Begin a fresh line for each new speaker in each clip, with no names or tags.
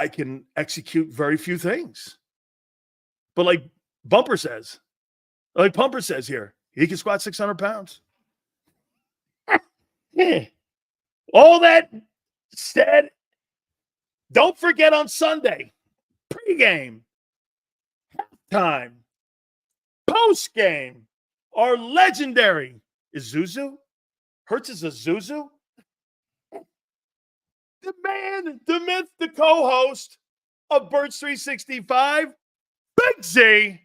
I can execute very few things. But like Pumper says here, he can squat 600 pounds. Yeah. All that said, don't forget on Sunday, pregame, halftime, postgame, our legendary is Zuzu. Hertz is a Zuzu. The man, the myth, the co-host of Birds 365, Big Z,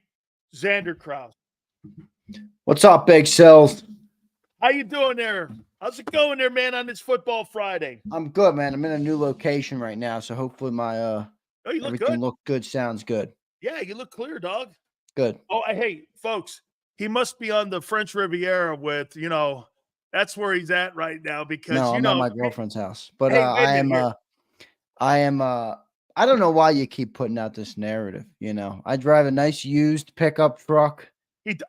Zander Krause.
What's up, Big Sills?
How you doing there? How's it going there, man, on this Football Friday?
I'm good, man. I'm in a new location right now, so hopefully my
you look
everything
good.
look good, sounds good.
Yeah, you look clear, dog.
Good.
Oh, hey, folks, he must be on the French Riviera with, that's where he's at right now because,
no, I'm at my girlfriend's house. But
hey,
I don't know why you keep putting out this narrative, I drive a nice used pickup truck.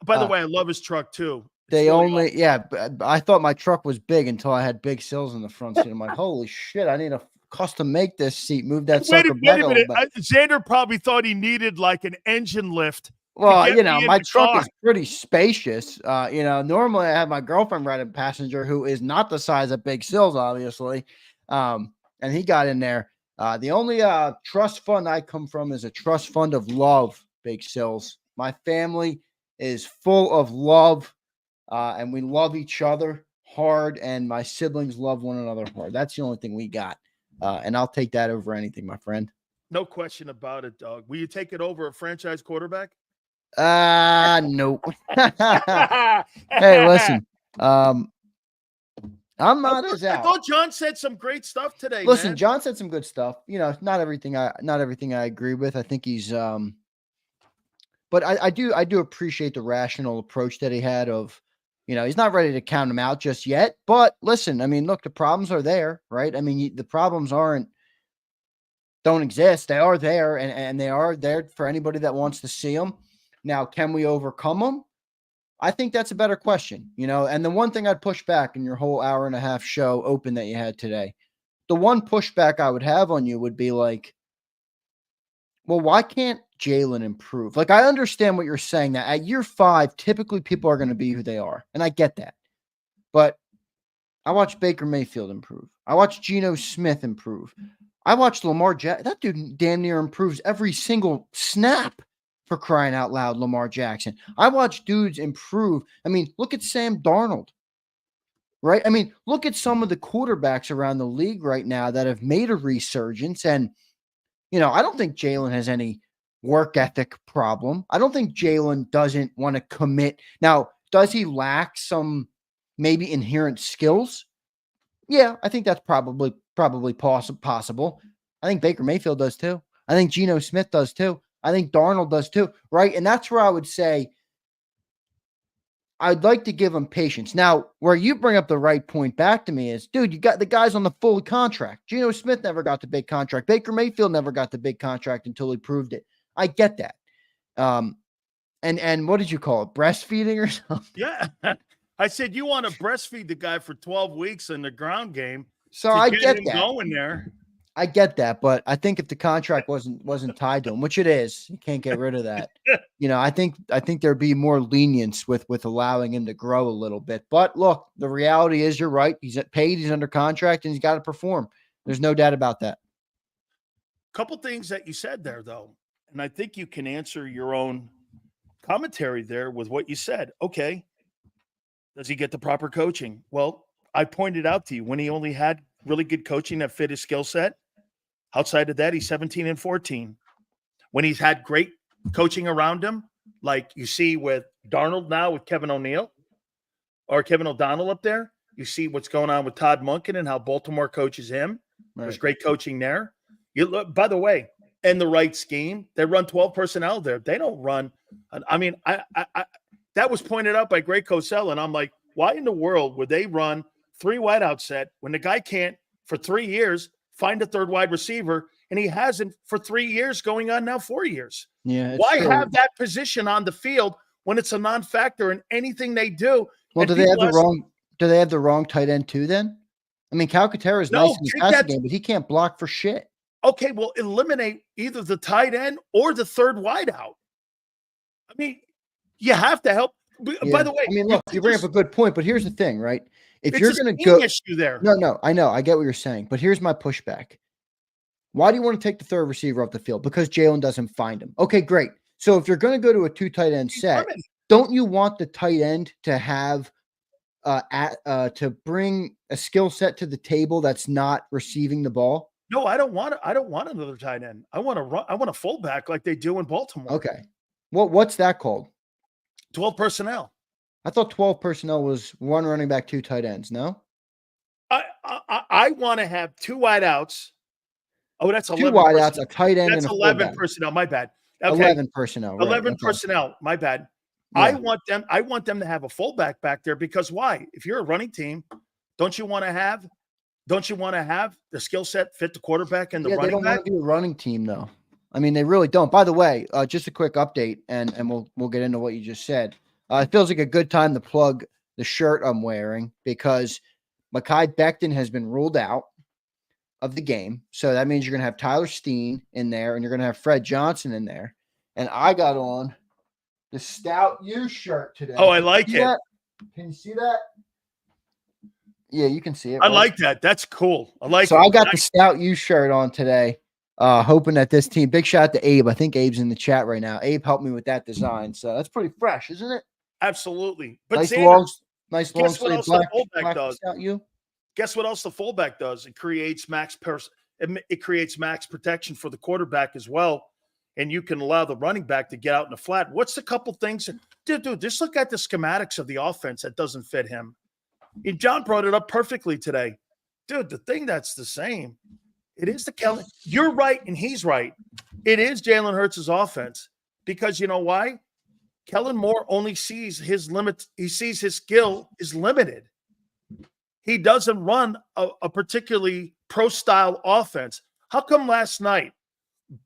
By the way, I love his truck too.
I thought my truck was big until I had big sills in the front seat. I'm like, holy shit, I need a custom make this seat, move that sucker back a little bit.
Xander probably thought he needed like an engine lift.
Well, my truck is pretty spacious. Normally I have my girlfriend ride a passenger who is not the size of Big Sills, obviously. And he got in there. The only trust fund I come from is a trust fund of love, Big Sills. My family is full of love, and we love each other hard, and my siblings love one another hard. That's the only thing we got. And I'll take that over anything, my friend.
No question about it, dog. Will you take it over a franchise quarterback?
Nope. Hey, listen. I'm not as out.
I thought John said some great stuff today.
Listen,
man.
John said some good stuff. Not everything I agree with. I think he's but I do appreciate the rational approach that he had of, he's not ready to count him out just yet. But listen, I mean, look, the problems are there, right? I mean, the problems don't exist. They are there, and they are there for anybody that wants to see them. Now, can we overcome them? I think that's a better question, and the one thing I'd push back in your whole hour and a half show open that you had today, the one pushback I would have on you would be like, well, why can't Jalen improve? Like, I understand what you're saying, that at year 5, typically people are going to be who they are. And I get that. But I watched Baker Mayfield improve. I watched Geno Smith improve. I watched Lamar Jackson. That dude damn near improves every single snap, for crying out loud, Lamar Jackson. I watched dudes improve. I mean, look at Sam Darnold, right? I mean, look at some of the quarterbacks around the league right now that have made a resurgence. And, I don't think Jalen has any work ethic problem. I don't think Jalen doesn't want to commit. Now, does he lack some maybe inherent skills? Yeah, I think that's probably possible. I think Baker Mayfield does too. I think Geno Smith does too. I think Darnold does too, right? And that's where I would say I'd like to give him patience. Now, where you bring up the right point back to me is, dude, you got the guys on the full contract. Geno Smith never got the big contract. Baker Mayfield never got the big contract until he proved it. I get that. And what did you call it? Breastfeeding or something?
Yeah. I said, you want to breastfeed the guy for 12 weeks in the ground game.
So I get that.
Going there.
I get that, but I think if the contract wasn't tied to him, which it is, you can't get rid of that. I think there'd be more lenience with allowing him to grow a little bit. But look, the reality is, you're right. He's paid, he's under contract, and he's got to perform. There's no doubt about that.
Couple things that you said there, though, and I think you can answer your own commentary there with what you said. Okay, does he get the proper coaching? Well, I pointed out to you when he only had really good coaching that fit his skill set. Outside of that, he's 17-14. When he's had great coaching around him, like you see with Darnold now with Kevin O'Neill or Kevin O'Donnell up there, you see what's going on with Todd Monken and how Baltimore coaches him. Right. There's great coaching there. You look, by the way, in the right scheme, they run 12 personnel there. They don't run. I mean, I that was pointed out by Greg Cosell, and I'm like, why in the world would they run 3 wideout set when the guy can't for 3 years find a third wide receiver, and he hasn't for 3 years, going on now 4 years.
Yeah.
Why have that position on the field when it's a non-factor in anything they do?
Well, do they have the wrong tight end too then? I mean, Calcaterra is nice in the passing game, but he can't block for shit.
Okay, well, eliminate either the tight end or the third wideout. I mean, you have to help. By
Yeah.
the way,
I mean, look, you bring up a good point, but here's the thing, right? If
it's
you're
a
going to
scheme
go,
issue there.
no, I know, I get what you're saying, but here's my pushback. Why do you want to take the third receiver off the field? Because Jalen doesn't find him. Okay, great. So if you're going to go to a 2 tight end set, don't you want the tight end to have to bring a skill set to the table that's not receiving the ball?
No, I don't want another tight end. I want to run. I want a fullback like they do in Baltimore.
Okay. What's that called?
12 personnel.
I thought 12 personnel was 1 running back, 2 tight ends. No?
I want to have 2 wideouts. Oh, that's
2
11
wideouts,
personnel.
a tight end,
That's
and a
11
fullback.
personnel. My bad. Okay.
11 personnel. Right.
11
Okay.
personnel. My bad.
Yeah.
I want them to have a fullback back there because why? If you're a running team, don't you want to have the skill set fit the quarterback and the running back?
They don't want to be a running team, though. I mean, they really don't. By the way, just a quick update, and we'll get into what you just said. It feels like a good time to plug the shirt I'm wearing because Mekhi Becton has been ruled out of the game. So that means you're going to have Tyler Steen in there, and you're going to have Fred Johnson in there. And I got on the Stout U shirt today.
Oh, I like it.
That? Can you see that? Yeah, you can see it.
I like that. That's cool. I like it.
So I got the Stout U shirt on today, hoping that this team, big shout out to Abe. I think Abe's in the chat right now. Abe helped me with that design. So that's pretty fresh, isn't it?
Absolutely. But
nice
Zander,
long sleeve black
does.
Stout U.
Guess what else the fullback does? It creates max protection for the quarterback as well. And you can allow the running back to get out in the flat. What's the couple things? Dude, just look at the schematics of the offense that doesn't fit him. And John brought it up perfectly today. Dude, the thing that's the same, it is the Kellen. You're right, and he's right. It is Jalen Hurts' offense because you know why? Kellen Moore only sees his limits. He sees his skill is limited. He doesn't run a particularly pro-style offense. How come last night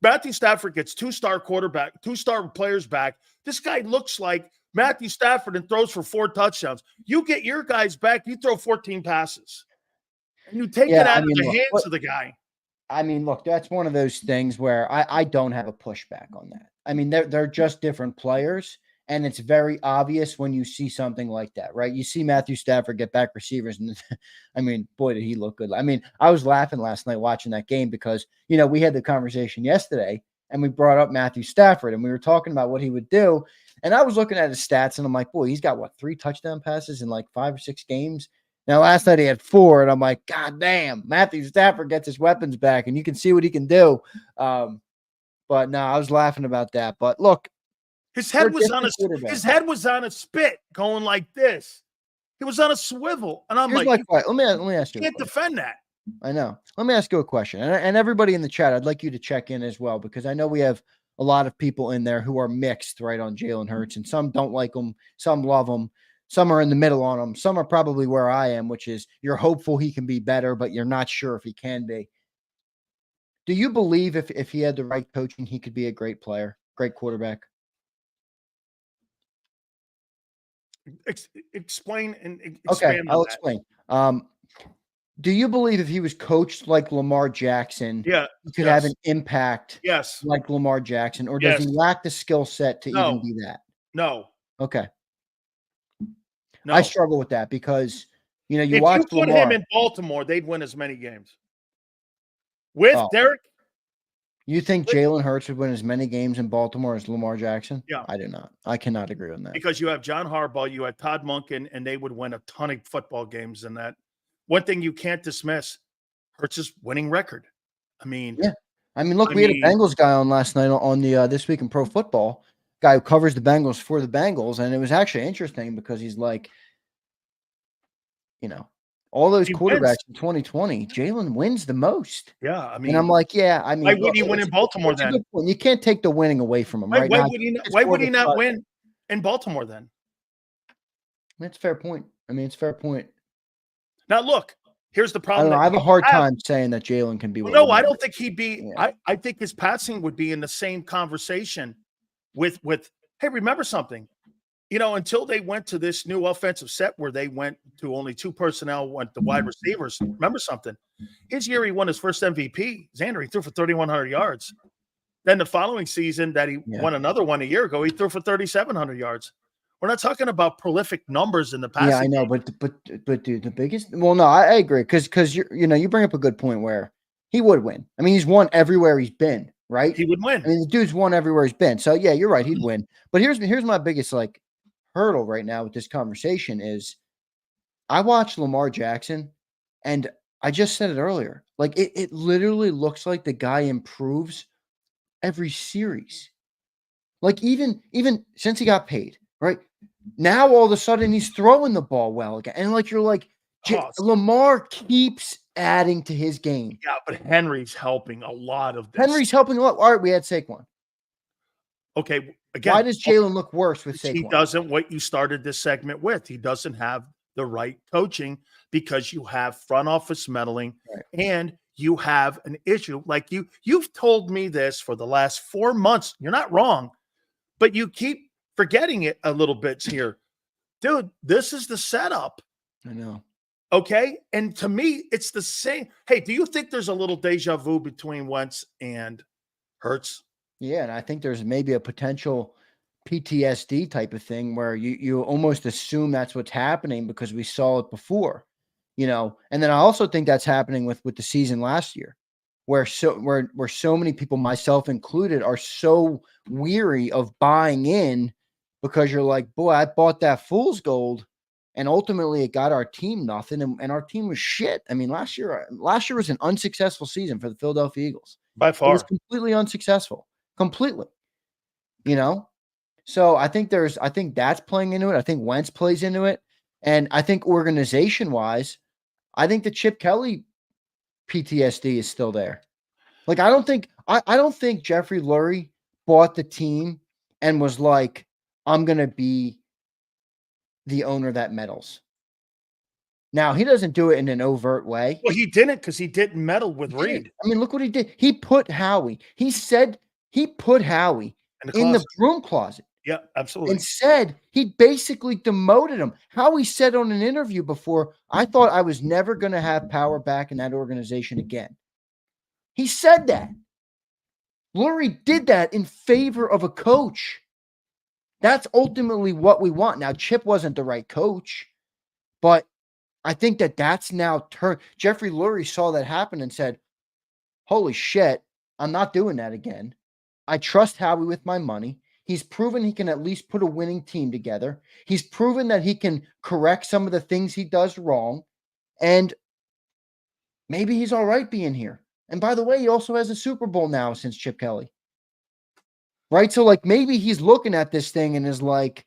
Matthew Stafford gets 2-star players back? This guy looks like Matthew Stafford and throws for 4 touchdowns. You get your guys back, you throw 14 passes. And you take it out of the hands of the guy.
I mean, look, that's one of those things where I don't have a pushback on that. I mean, they're just different players, and it's very obvious when you see something like that, right? You see Matthew Stafford get back receivers, and I mean, boy, did he look good. I mean, I was laughing last night watching that game because, you know, we had the conversation yesterday, and we brought up Matthew Stafford, and we were talking about what he would do. And I was looking at his stats, and I'm like, boy, he's got, 3 touchdown passes in like 5 or 6 games? Now, last night he had 4, and I'm like, God damn, Matthew Stafford gets his weapons back, and you can see what he can do. But no, I was laughing about that. But look,
his head was on a spit going like this. He was on a swivel. And I'm
let me ask you.
You can't defend that.
I know. Let me ask you a question. And everybody in the chat, I'd like you to check in as well, because I know we have a lot of people in there who are mixed, right, on Jalen Hurts, and some don't like him, some love him, some are in the middle on him, some are probably where I am, which is you're hopeful he can be better, but you're not sure if he can be. Do you believe if he had the right coaching, he could be a great player, great quarterback?
Explain and expand.
Okay, I'll explain. Do you believe if he was coached like Lamar Jackson, he could have an impact like Lamar Jackson, or does he lack the skill set to even be that?
No.
Okay.
No.
I struggle with that because, you know,
if
watch
you put
Lamar,
him in Baltimore, they'd win as many games. With Derek?
You think Jalen Hurts would win as many games in Baltimore as Lamar Jackson?
Yeah.
I do not. I cannot agree on that.
Because you have John Harbaugh, you have Todd Monken, and they would win a ton of football games in that. One thing you can't dismiss, Hurts' winning record. I mean,
yeah. I mean, look, we had a Bengals guy on last night on the This Week in Pro Football, guy who covers the Bengals for the Bengals, and it was actually interesting because he's like, you know, all those quarterbacks in 2020, Jalen wins the most.
Yeah, I mean,
and I'm like, yeah, I mean,
why would he win in Baltimore then?
You can't take the winning away from him, right?
Why would he not win in Baltimore then?
That's a fair point. I mean, it's a fair point.
Now, look, here's the problem.
I have a hard time saying that Jalen can be.
Well, no, I don't think he'd be. Yeah. I think his passing would be in the same conversation with. Hey, remember something? until they went to this new offensive set where they went to only 2 personnel, went to wide receivers. Remember something? His year he won his first MVP. Zander, he threw for 3,100 yards. Then the following season that he won another one a year ago, he threw for 3,700 yards. We're not talking about prolific numbers in the passing.
Yeah, I know, but dude, the biggest. Well, no, I agree because you bring up a good point where he would win. I mean, he's won everywhere he's been, right?
He would win.
I mean, the dude's won everywhere he's been. So yeah, you're right, he'd win. But here's my biggest hurdle right now with this conversation is I watched Lamar Jackson, and I just said it earlier. Like it literally looks like the guy improves every series. Like even since he got paid, right? Now all of a sudden he's throwing the ball well again. And you're like, Lamar keeps adding to his game.
Yeah, but Henry's helping a lot of this.
Henry's helping a lot. All right, we had Saquon.
Okay, again.
Why does Jalen look worse with Saquon?
He doesn't what you started this segment with. He doesn't have the right coaching because you have front office meddling and you have an issue. Like you've told me this for the last 4 months. You're not wrong, but you keep forgetting it a little bit here. Dude, this is the setup.
I know.
Okay. And to me, it's the same. Hey, do you think there's a little deja vu between Wentz and Hurts?
Yeah. And I think there's maybe a potential PTSD type of thing where you almost assume that's what's happening because we saw it before, and then I also think that's happening with the season last year where so many people, myself included, are so weary of buying in because you're like, boy, I bought that fool's gold. And ultimately it got our team nothing. And our team was shit. I mean, last year was an unsuccessful season for the Philadelphia Eagles.
By far.
It was completely unsuccessful. Completely. So I think that's playing into it. I think Wentz plays into it. And I think organization-wise, I think the Chip Kelly PTSD is still there. I don't think Jeffrey Lurie bought the team and was like, I'm going to be the owner that meddles. Now, he doesn't do it in an overt way.
Well, he didn't because he didn't meddle with Reed.
I mean, look what he did. He put Howie. He said he put Howie in the broom closet.
Yeah, absolutely.
And said he basically demoted him. Howie said on an interview before, I thought I was never going to have power back in that organization again. He said that. Lurie did that in favor of a coach. That's ultimately what we want. Now, Chip wasn't the right coach, but I think that's now turned. Jeffrey Lurie saw that happen and said, holy shit, I'm not doing that again. I trust Howie with my money. He's proven he can at least put a winning team together. He's proven that he can correct some of the things he does wrong. And maybe he's all right being here. And by the way, he also has a Super Bowl now since Chip Kelly. Right? So maybe he's looking at this thing and is like,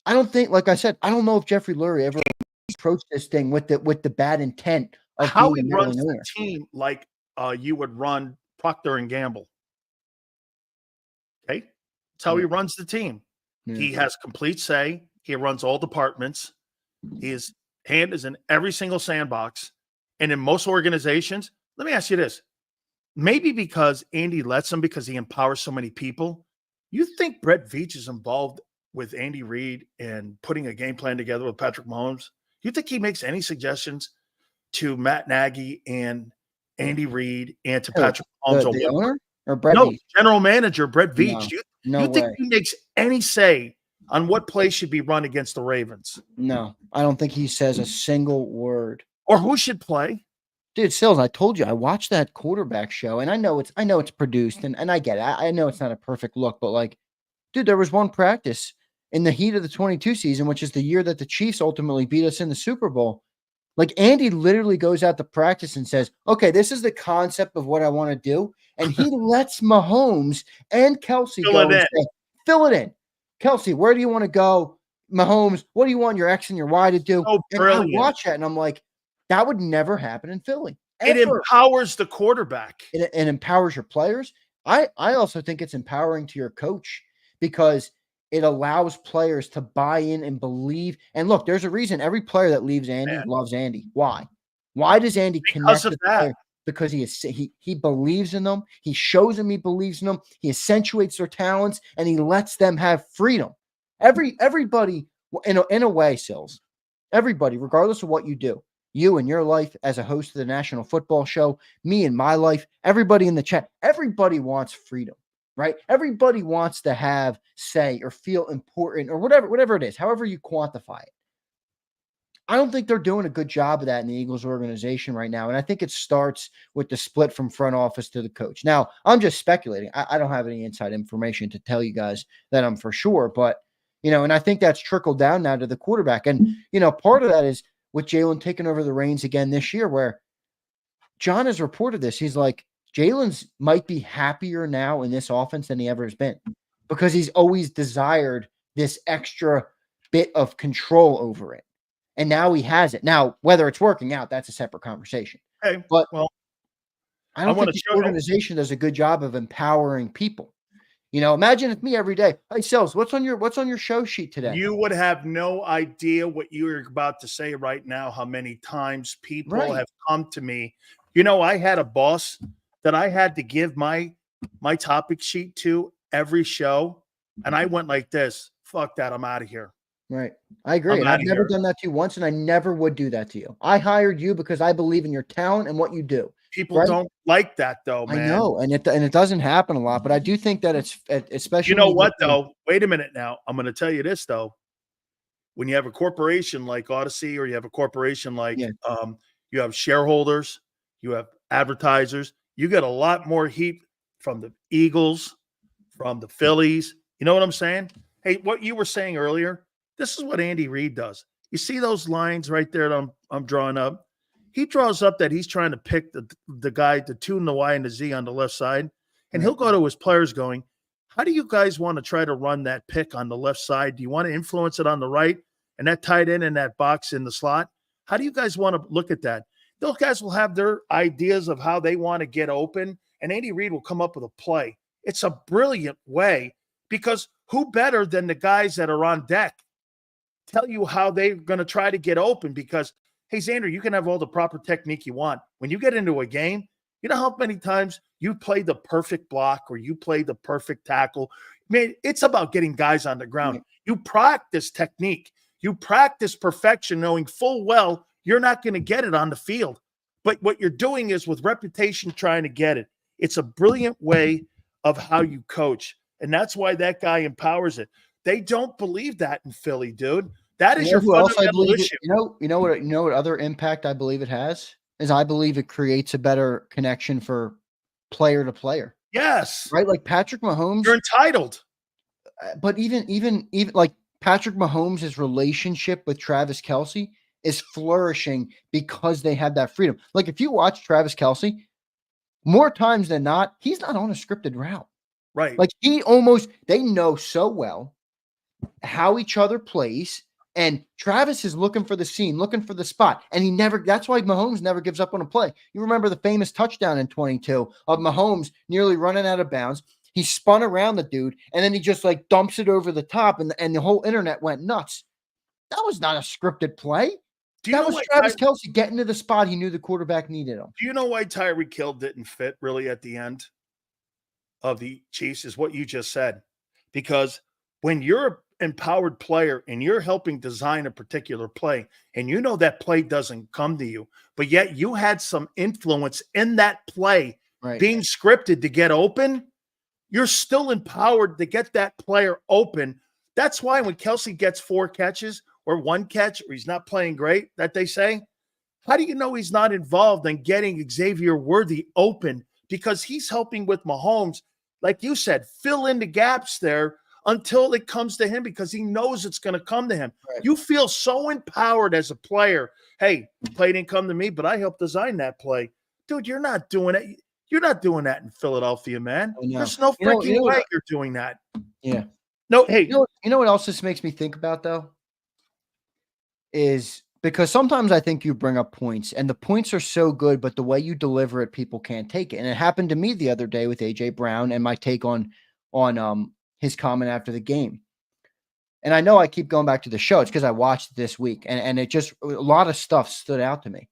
I don't think, like I said, I don't know if Jeffrey Lurie ever approached this thing with the bad intent of
how
being
he runs the team like you would run Procter and Gamble. Okay? That's how he runs the team. Yeah. He has complete say. He runs all departments. His hand is in every single sandbox. And in most organizations, let me ask you this. Maybe because Andy lets him, because he empowers so many people, you think Brett Veach is involved with Andy Reid and putting a game plan together with Patrick Mahomes? You think he makes any suggestions to Matt Nagy and Andy Reid and to Patrick Mahomes?
The owner or Brett
No,
Veach?
general manager Brett Veach.
No,
you think he makes any say on what play should be run against the Ravens?
No, I don't think he says a single word.
Or who should play?
Dude, Sills, I told you, I watched that quarterback show, and I know it's produced, and I get it. I know it's not a perfect look, but dude, there was one practice in the heat of the 22 season, which is the year that the Chiefs ultimately beat us in the Super Bowl. Andy literally goes out to practice and says, okay, this is the concept of what I want to do. And he lets Mahomes and Kelsey fill it in. Kelsey, where do you want to go? Mahomes, what do you want your X and your Y to do?
Oh,
and I watch that, and I'm like, that would never happen in Philly.
Ever. It empowers the quarterback.
It empowers your players. I also think it's empowering to your coach because it allows players to buy in and believe. And look, there's a reason every player that leaves Andy loves Andy. Why? Why does Andy connect with that? Because he believes in them. He shows them he believes in them. He accentuates their talents, and he lets them have freedom. Everybody in a way, Sills, everybody, regardless of what you do, you in your life as a host of the National Football Show, me in my life, everybody in the chat, everybody wants freedom, right? Everybody wants to have say or feel important or whatever it is, however you quantify it. I don't think they're doing a good job of that in the Eagles organization right now. And I think it starts with the split from front office to the coach. Now, I'm just speculating. I don't have any inside information to tell you guys that I'm for sure. But, and I think that's trickled down now to the quarterback. And, part of that is with Jalen taking over the reins again this year, where John has reported this. He's like, Jalen's might be happier now in this offense than he ever has been because he's always desired this extra bit of control over it. And now he has it. Now, whether it's working out, that's a separate conversation.
Hey,
but
well,
I don't think the organization does a good job of empowering people. Imagine it's me every day. Hey, Sales, what's on your show sheet today?
You would have no idea what you're about to say right now, how many times people have come to me. I had a boss that I had to give my topic sheet to every show, and I went like this, fuck that, I'm out of here.
Right. I agree. And I've never done that to you once, and I never would do that to you. I hired you because I believe in your talent and what you do.
People don't like that, though, man.
I know, and it doesn't happen a lot, but I do think that it's especially.
You know what, though? Wait a minute now. I'm going to tell you this, though. When you have a corporation like Odyssey, or you have a corporation like you have shareholders, you have advertisers, you get a lot more heat from the Eagles, from the Phillies. You know what I'm saying? Hey, what you were saying earlier, this is what Andy Reid does. You see those lines right there that I'm drawing up? He draws up that he's trying to pick the guy to tune the Y and the Z on the left side, and he'll go to his players going, how do you guys want to try to run that pick on the left side? Do you want to influence it on the right and that tight end in that box in the slot? How do you guys want to look at that? Those guys will have their ideas of how they want to get open, and Andy Reid will come up with a play. It's a brilliant way because who better than the guys that are on deck tell you how they're going to try to get open? Because, hey, Zander, you can have all the proper technique you want. When you get into a game, you know how many times you play the perfect block or you play the perfect tackle? Man, it's about getting guys on the ground. You practice technique. You practice perfection, knowing full well you're not going to get it on the field. But what you're doing is with reputation trying to get it. It's a brilliant way of how you coach. And that's why that guy empowers it. They don't believe that in Philly, dude. That is your fundamental issue.
You know what other impact I believe it has is I believe it creates a better connection for player to player.
Yes.
Right? Like Patrick Mahomes.
You're entitled.
But even like Patrick Mahomes' relationship with Travis Kelce is flourishing because they have that freedom. Like if you watch Travis Kelce, more times than not, he's not on a scripted route.
Right.
Like they know so well how each other plays. And Travis is looking for the seam, looking for the spot. And that's why Mahomes never gives up on a play. You remember the famous touchdown in 22 of Mahomes nearly running out of bounds. He spun around the dude, and then he just like dumps it over the top, and the whole internet went nuts. That was not a scripted play. That was Travis Kelce getting to the spot he knew the quarterback needed him.
Do you know why Tyreek Hill didn't fit really at the end of the Chiefs is what you just said? Because when you're an empowered player and you're helping design a particular play, and you know that play doesn't come to you, but yet you had some influence in that play being scripted to get open, you're still empowered to get that player open. That's why when Kelce gets 4 catches or 1 catch, or he's not playing great, that they say, how do you know he's not involved in getting Xavier Worthy open? Because he's helping with Mahomes, like you said, fill in the gaps there until it comes to him because he knows it's going to come to him. Right. You feel so empowered as a player. Hey, play didn't come to me, but I helped design that play. Dude, you're not doing it. You're not doing that in Philadelphia, man. There's no freaking way you're doing that.
Yeah.
No, hey.
You know what else this makes me think about, though? Is because sometimes I think you bring up points, and the points are so good, but the way you deliver it, people can't take it. And it happened to me the other day with A.J. Brown and my take on his comment after the game. And I know I keep going back to the show. It's because I watched it this week, and it just – a lot of stuff stood out to me.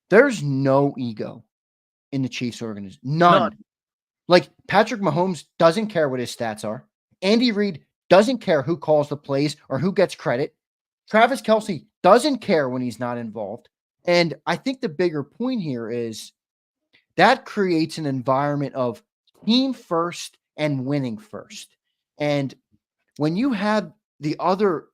There's no ego in the Chiefs organization. None. Like Patrick Mahomes doesn't care what his stats are. Andy Reid doesn't care who calls the plays or who gets credit. Travis Kelce doesn't care when he's not involved. And I think the bigger point here is that creates an environment of team first and winning first. And when you have the other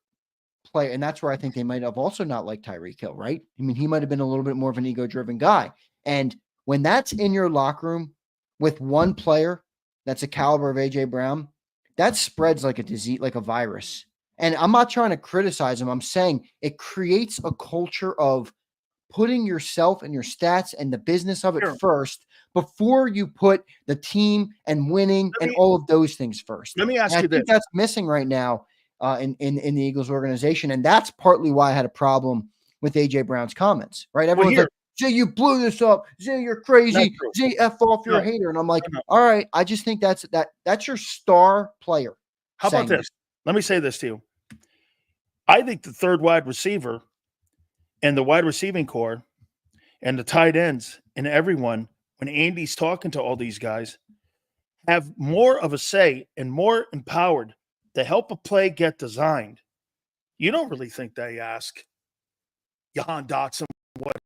player, and that's where I think they might have also not liked Tyreek Hill, right? I mean, he might have been a little bit more of an ego-driven guy. And when that's in your locker room with one player that's a caliber of AJ Brown, that spreads like a disease, like a virus. And I'm not trying to criticize him. I'm saying it creates a culture of putting yourself and your stats and the business of it first before you put the team and winning and all of those things first.
Let me ask you
this. I think that's missing right now in the Eagles organization. And that's partly why I had a problem with AJ Brown's comments, right? Everyone's like, Zay, you blew this up. Zay, you're crazy. Zay, F off, you're a hater. And I'm like, all right, I just think that's your star player.
How about this? Let me say this to you. I think the third wide receiver and the wide receiving core and the tight ends and everyone, when Andy's talking to all these guys, have more of a say and more empowered to help a play get designed. You don't really think they ask Jahan Dotson what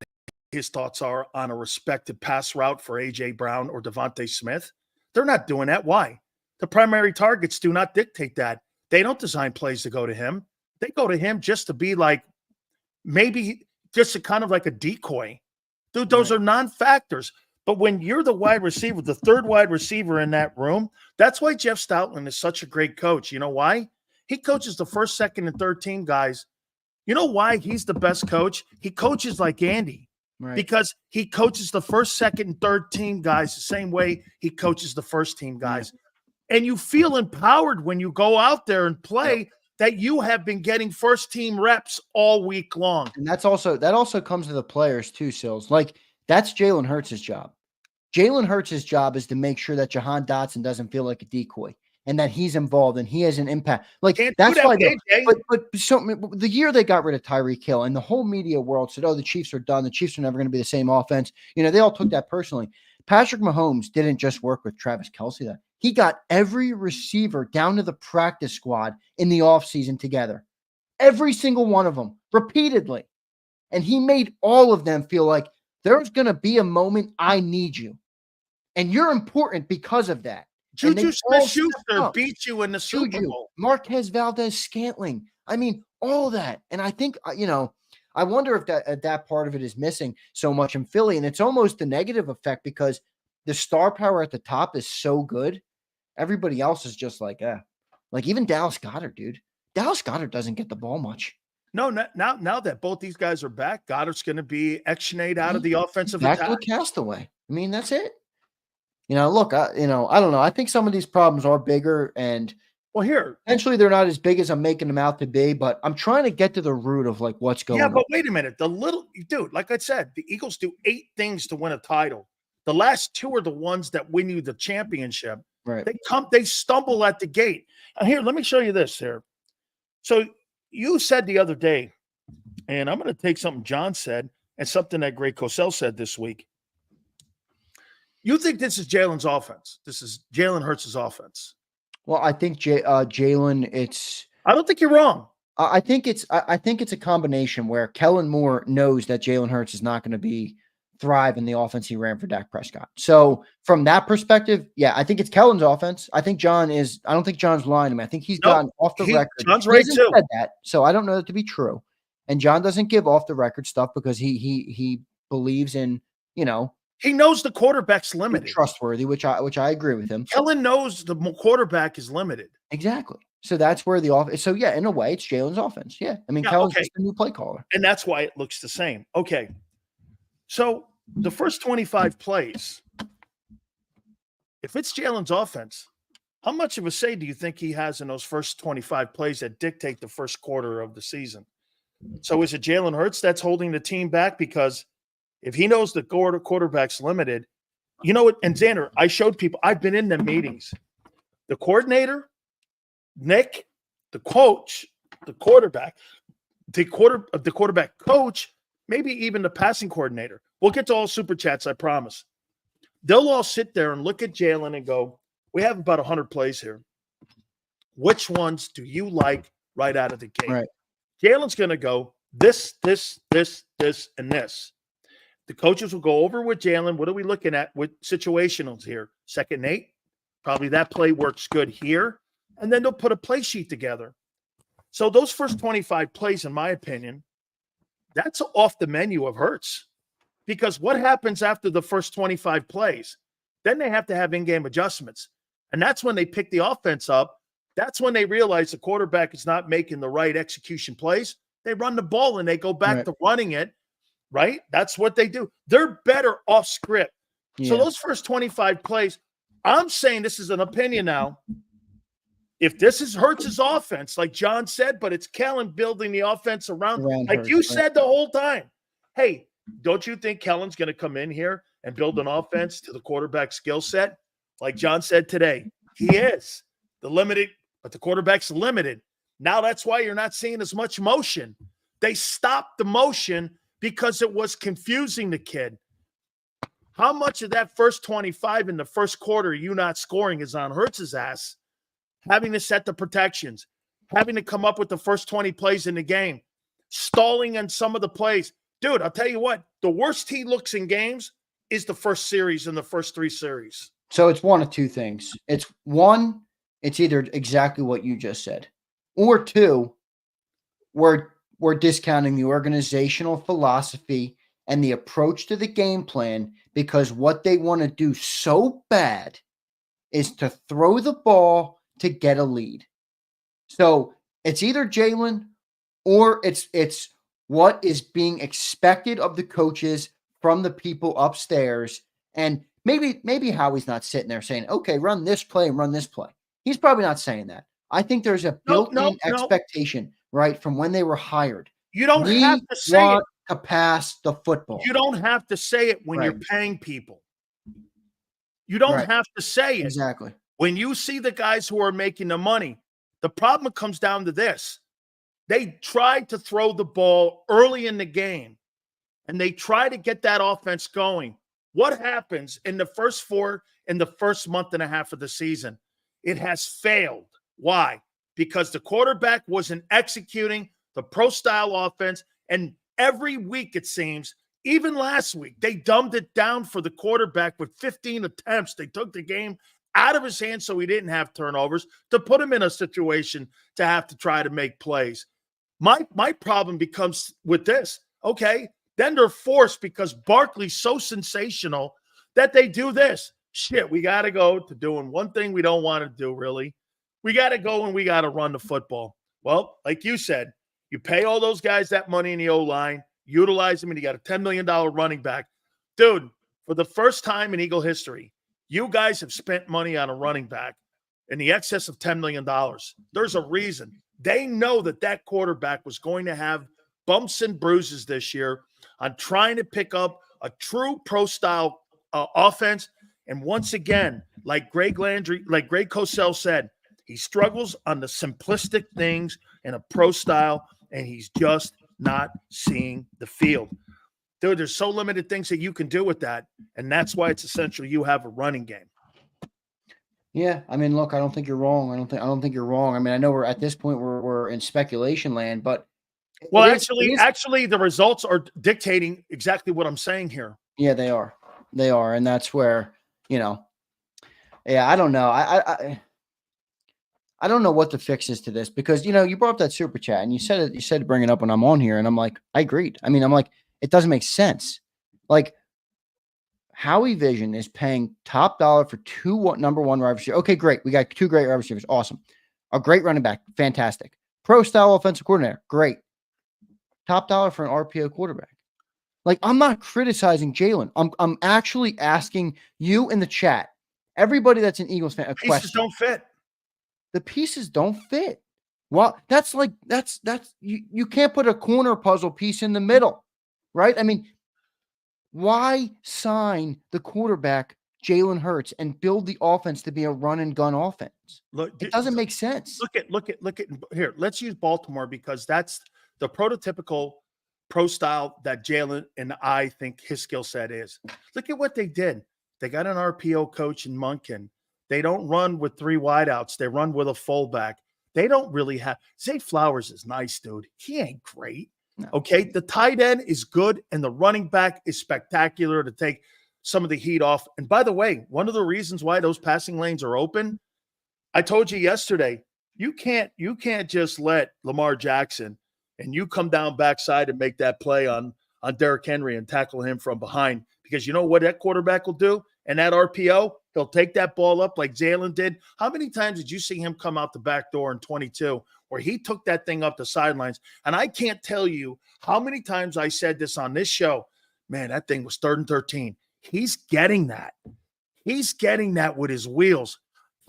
his thoughts are on a respected pass route for A.J. Brown or Devontae Smith. They're not doing that. Why? The primary targets do not dictate that. They don't design plays to go to him. They go to him just to be like, maybe just a kind of like a decoy. Dude, those are non-factors. But when you're the wide receiver, the third wide receiver in that room, that's why Jeff Stoutland is such a great coach. You know why? He coaches the first, second, and third team guys. You know why he's the best coach? He coaches like Andy. Right. Because he coaches the first, second, and third team guys the same way he coaches the first team guys. Yeah. And you feel empowered when you go out there and play that you have been getting first team reps all week long.
And that also comes to the players too, Sills. Like, that's Jalen Hurts' job. Jalen Hurts' job is to make sure that Jahan Dotson doesn't feel like a decoy and that he's involved and he has an impact. Like, that's why the year they got rid of Tyreek Hill and the whole media world said, oh, the Chiefs are done. The Chiefs are never going to be the same offense. You know, they all took that personally. Patrick Mahomes didn't just work with Travis Kelce. He got every receiver down to the practice squad in the offseason together. Every single one of them, repeatedly. And he made all of them feel like there's going to be a moment I need you. And you're important because of that.
Juju Smith-Schuster beat you in the Super Bowl.
Marquez Valdez-Scantling. I mean, all that. And I think, I wonder if that part of it is missing so much in Philly. And it's almost a negative effect because the star power at the top is so good. Everybody else is just like even Dallas Goedert, dude. Dallas Goedert doesn't get the ball much.
No, now that both these guys are back, Goddard's going to be ectionate out of the offensive attack.
Back to the castaway. I mean, that's it. Look, I don't know. I think some of these problems are bigger, and eventually they're not as big as I'm making them out to be. But I'm trying to get to the root of like what's going on.
Yeah, but wait a minute. Dude, like I said, the Eagles do 8 things to win a title. The last 2 are the ones that win you the championship.
Right.
They stumble at the gate. And here, let me show you this here. So you said the other day, and I'm going to take something John said and something that Greg Cosell said this week. You think this is Jalen's offense? This is Jalen Hurts' offense?
Well, I think Jalen.
I don't think you're wrong.
I think it's a combination where Kellen Moore knows that Jalen Hurts is not going to thrive in the offense he ran for Dak Prescott. So from that perspective, yeah, I think it's Kellen's offense. I think I don't think John's lying to me. I think he's gotten off the record.
John's right too.
Said that, so I don't know that to be true. And John doesn't give off the record stuff because he believes in,
he knows the quarterback's limited.
Trustworthy, which I agree with him.
Kellen knows the quarterback is limited.
Exactly. So that's where the offense. So yeah, in a way, it's Jalen's offense. Yeah, I mean, Kellen's just a new play caller,
and that's why it looks the same. Okay, so the first 25 plays, if it's Jalen's offense, how much of a say do you think he has in those first 25 plays that dictate the first quarter of the season? So is it Jalen Hurts that's holding the team back? Because if he knows the quarterback's limited, you know what? And Zander, I showed people, I've been in the meetings. The coordinator, Nick, the coach, the quarterback, the quarterback coach, maybe even the passing coordinator. We'll get to all super chats, I promise. They'll all sit there and look at Jalen and go, we have about 100 plays here. which ones do you like right out of the gate?
Right.
Jalen's going to go this, and this. The coaches will go over with Jalen. What are we looking at with situationals here? 2nd and 8. Probably that play works good here. And then they'll put a play sheet together. So those first 25 plays, in my opinion, that's off the menu of Hurts. Because what happens after the first 25 plays? Then they have to have in-game adjustments. And that's when they pick the offense up. That's when they realize the quarterback is not making the right execution plays. They run the ball and they go back to running it, right? That's what they do. They're better off script. Yeah. So those first 25 plays, I'm saying this is an opinion now. If this is Hurts' offense, like John said, but it's Kellen building the offense around like Hurts, you said the whole time. Hey, don't you think Kellen's going to come in here and build an offense to the quarterback skill set? Like John said today, he is the limited, but the quarterback's limited. Now that's why you're not seeing as much motion. They stopped the motion because it was confusing the kid. How much of that first 25 in the first quarter you not scoring is on Hurts' ass? Having to set the protections, having to come up with the first 20 plays in the game, stalling on some of the plays. Dude, I'll tell you what, the worst he looks in games is the first series and the first 3 series.
So it's one of two things. It's one, it's either exactly what you just said, or two, we're discounting the organizational philosophy and the approach to the game plan because what they want to do so bad is to throw the ball to get a lead. So it's either Jalen or it's what is being expected of the coaches from the people upstairs. And maybe Howie's not sitting there saying, okay, run this play and run this play. He's probably not saying that. I think there's a built-in expectation, right, from when they were hired.
You don't have to say it.
To pass the football.
You don't have to say it when you're paying people. You don't have to say it.
Exactly.
When you see the guys who are making the money, the problem comes down to this. They tried to throw the ball early in the game, and they try to get that offense going. What happens in the first month and a half of the season? It has failed. Why? Because the quarterback wasn't executing the pro-style offense, and every week it seems, even last week, they dumbed it down for the quarterback with 15 attempts. They took the game out of his hands so he didn't have turnovers to put him in a situation to have to try to make plays. My problem becomes with this. Okay, then they're forced because Barkley's so sensational that they do this. Shit, we got to go to doing one thing we don't want to do, really. We got to go and we got to run the football. Well, like you said, you pay all those guys that money in the O-line, utilize them, and you got a $10 million running back. Dude, for the first time in Eagle history, you guys have spent money on a running back in the excess of $10 million. There's a reason. They know that quarterback was going to have bumps and bruises this year on trying to pick up a true pro-style offense. And once again, like Greg Cosell said, he struggles on the simplistic things in a pro-style, and he's just not seeing the field. Dude, there's so limited things that you can do with that, and that's why it's essential you have a running game.
Yeah, I mean, look, I don't think you're wrong. I don't think you're wrong. I mean, I know we're at this point we're in speculation land, but
actually, the results are dictating exactly what I'm saying here.
Yeah, they are, and that's where I don't know. I don't know what the fix is to this because you brought up that super chat and you said to bring it up when I'm on here, and I'm like, I agreed. I mean, I'm like, it doesn't make sense. Like, Howie Vision is paying top dollar for 2 number 1 wide receivers. Okay, great. We got 2 great wide receivers. Awesome. A great running back. Fantastic. Pro style offensive coordinator. Great. Top dollar for an RPO quarterback. Like, I'm not criticizing Jalen. I'm actually asking you in the chat, everybody that's an Eagles fan, a question.
Pieces don't fit.
The pieces don't fit. Well, that's you can't put a corner puzzle piece in the middle, right? I mean, why sign the quarterback Jalen Hurts and build the offense to be a run and gun offense? Look, it doesn't make sense.
Look at here. Let's use Baltimore because that's the prototypical pro style that Jalen and I think his skill set is. Look at what they did. They got an RPO coach in Munkin. They don't run with 3 wideouts. They run with a fullback. they don't really have – Zay Flowers is nice, dude. He ain't great.
No.
Okay, the tight end is good, and the running back is spectacular to take some of the heat off. And by the way, one of the reasons why those passing lanes are open, I told you yesterday, you can't just let Lamar Jackson and you come down backside and make that play on Derrick Henry and tackle him from behind, because you know what that quarterback will do? And that RPO, he'll take that ball up like Jalen did. How many times did you see him come out the back door in 22 where he took that thing up the sidelines? And I can't tell you how many times I said this on this show. Man, that thing was 3rd and 13. He's getting that. He's getting that with his wheels.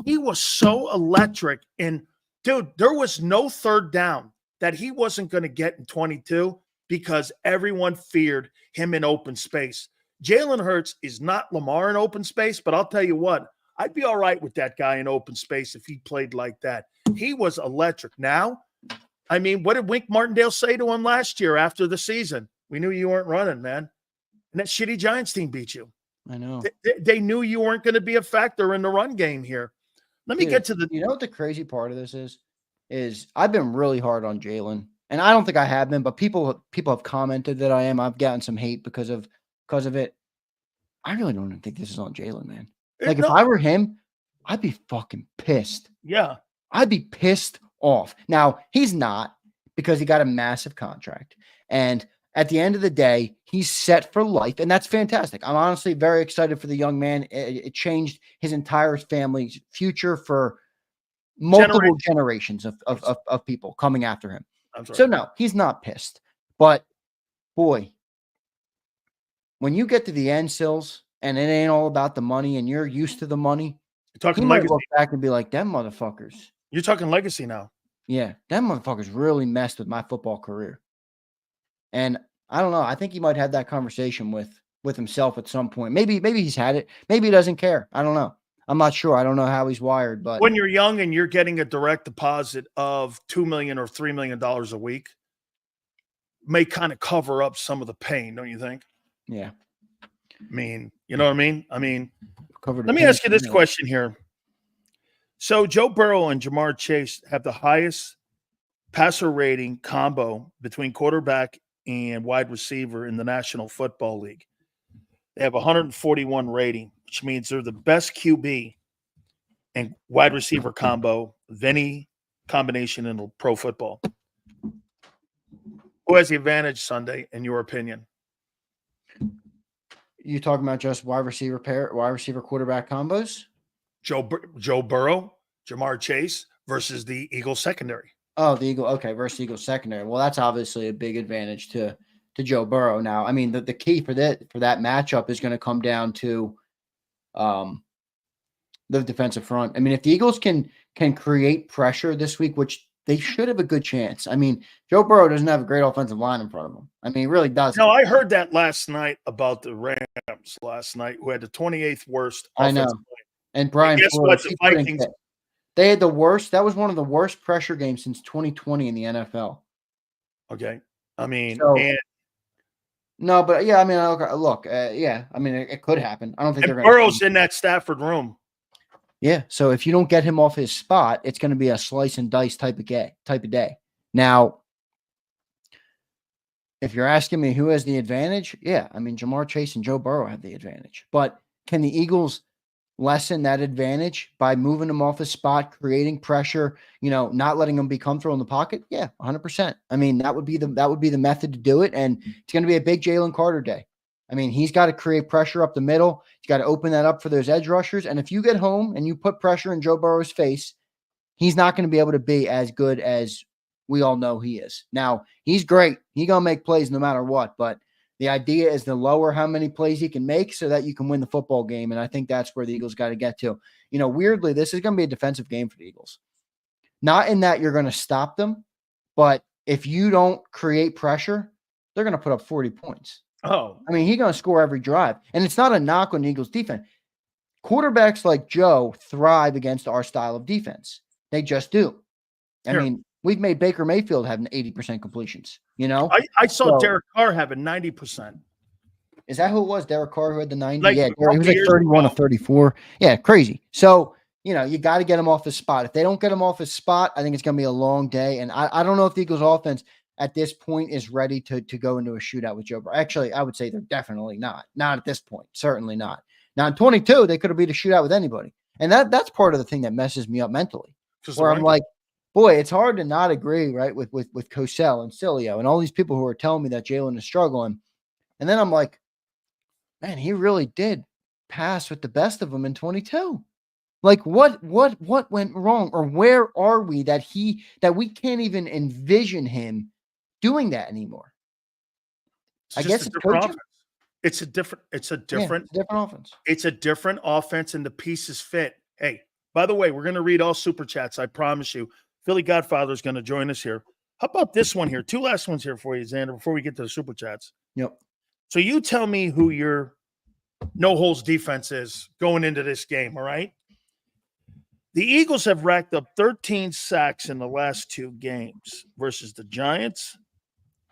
He was so electric. And, dude, there was no third down that he wasn't going to get in 22 because everyone feared him in open space. Jalen Hurts is not Lamar in open space, but I'll tell you what, I'd be all right with that guy in open space if he played like that. He was electric. Now, I mean, what did Wink Martindale say to him last year after the season? We knew you weren't running, man. And that shitty Giants team beat you.
I know.
They knew you weren't going to be a factor in the run game here. Let me get to the –
You know what the crazy part of this is I've been really hard on Jalen. And I don't think I have been, but people have commented that I am. I've gotten some hate because of it. I really don't even think this is on Jalen, man. Like, if I were him, I'd be fucking pissed.
Yeah.
I'd be pissed off. Now, he's not, because he got a massive contract. And at the end of the day, he's set for life, and that's fantastic. I'm honestly very excited for the young man. It changed his entire family's future for multiple generations of people coming after him. So, no, he's not pissed. But, boy, when you get to the end, Sills, and it ain't all about the money, and you're used to the money,
talking
he might
legacy.
look back and be like, them motherfuckers.
You're talking legacy now.
Yeah, them motherfuckers really messed with my football career. And I don't know. I think he might have that conversation with himself at some point. Maybe he's had it. Maybe he doesn't care. I don't know. I'm not sure. I don't know how he's wired. But
when you're young and you're getting a direct deposit of $2 million or $3 million a week, may kind of cover up some of the pain, don't you think?
Yeah.
I mean, you know what I mean? I mean,
let
me ask you this question here. So Joe Burrow and Jamar Chase have the highest passer rating combo between quarterback and wide receiver in the National Football League. They have 141 rating, which means they're the best QB and wide receiver combo of any combination in pro football. Who has the advantage Sunday, in your opinion?
You talking about just wide receiver quarterback combos?
Joe Burrow, Jamar Chase versus the Eagles secondary.
Oh, the Eagle. Okay, versus the Eagles secondary. Well, that's obviously a big advantage to Joe Burrow. Now, I mean, the key for that matchup is going to come down to the defensive front. I mean, if the Eagles can create pressure this week, which they should have a good chance. I mean, Joe Burrow doesn't have a great offensive line in front of him. I mean, he really doesn't.
No, I heard that last night about the Rams last night, who had the 28th worst offensive line.
And Brian,
guess what? The Vikings.
They had the worst. That was one of the worst pressure games since 2020 in the NFL.
Okay. I mean,
no, but yeah, I mean, look, yeah, I mean, it could happen. I don't think they're going to.
Burrow's in that Stafford room.
Yeah. So if you don't get him off his spot, it's going to be a slice and dice type of day. Now, if you're asking me who has the advantage, yeah, I mean, Jamar Chase and Joe Burrow have the advantage. But can the Eagles lessen that advantage by moving him off his spot, creating pressure, not letting him be comfortable in the pocket? Yeah, 100%. I mean, that would be the method to do it. And it's going to be a big Jalen Carter day. I mean, he's got to create pressure up the middle. He's got to open that up for those edge rushers. And if you get home and you put pressure in Joe Burrow's face, he's not going to be able to be as good as we all know he is. Now, he's great. He's going to make plays no matter what. But the idea is to lower how many plays he can make so that you can win the football game. And I think that's where the Eagles got to get to. Weirdly, this is going to be a defensive game for the Eagles. Not in that you're going to stop them, but if you don't create pressure, they're going to put up 40 points.
Oh.
I mean, he's going to score every drive. And it's not a knock on the Eagles defense. Quarterbacks like Joe thrive against our style of defense. They just do. I mean, we've made Baker Mayfield have 80% completions,
I saw Derek Carr having 90%.
Is that who it was? Derek Carr who had the 90?
Like,
yeah, he was like 31 or 34. Yeah, crazy. So, you got to get him off his spot. If they don't get him off his spot, I think it's going to be a long day. And I don't know if the Eagles offense at this point is ready to go into a shootout with Joe Burrow. Actually, I would say they're definitely not. Not at this point. Certainly not. Now in 22, they could have beat a shootout with anybody. And that's part of the thing that messes me up mentally. Where I'm like, boy, it's hard to not agree, right, with Cosell and Cilio and all these people who are telling me that Jalen is struggling. And then I'm like, man, he really did pass with the best of them in 22. Like what went wrong, or where are we that we can't even envision him doing that anymore? I guess it's coaching.
Offense. It's a different
offense.
It's a different offense, and the pieces fit. Hey, by the way, we're going to read all super chats. I promise you. Philly Godfather is going to join us here. How about this one here? 2 last ones here for you, Zander, before we get to the super chats.
Yep.
So you tell me who your no-holes defense is going into this game, all right? The Eagles have racked up 13 sacks in the last 2 games versus the Giants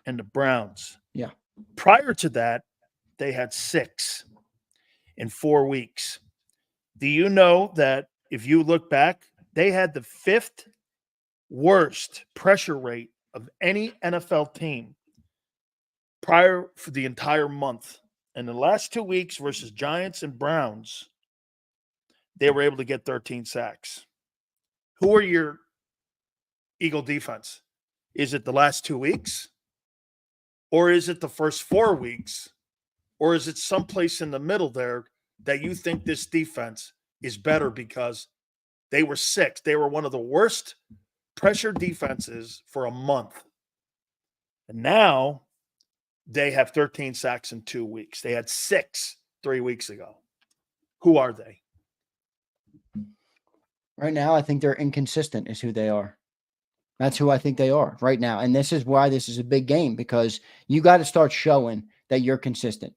and the Browns.
Yeah.
Prior to that, they had 6 in 4 weeks. Do you know that if you look back, they had the 5th worst pressure rate of any NFL team prior for the entire month? In the last 2 weeks versus Giants and Browns, they were able to get 13 sacks. Who are your Eagle defense? Is it the last 2 weeks? Or is it the first 4 weeks? Or is it someplace in the middle there that you think this defense is better because they were 6? They were one of the worst pressure defenses for a month. And now they have 13 sacks in 2 weeks. They had 6 3 weeks ago. Who are they?
Right now, I think they're inconsistent is who they are. That's who I think they are right now. And this is why this is a big game, because you got to start showing that you're consistent.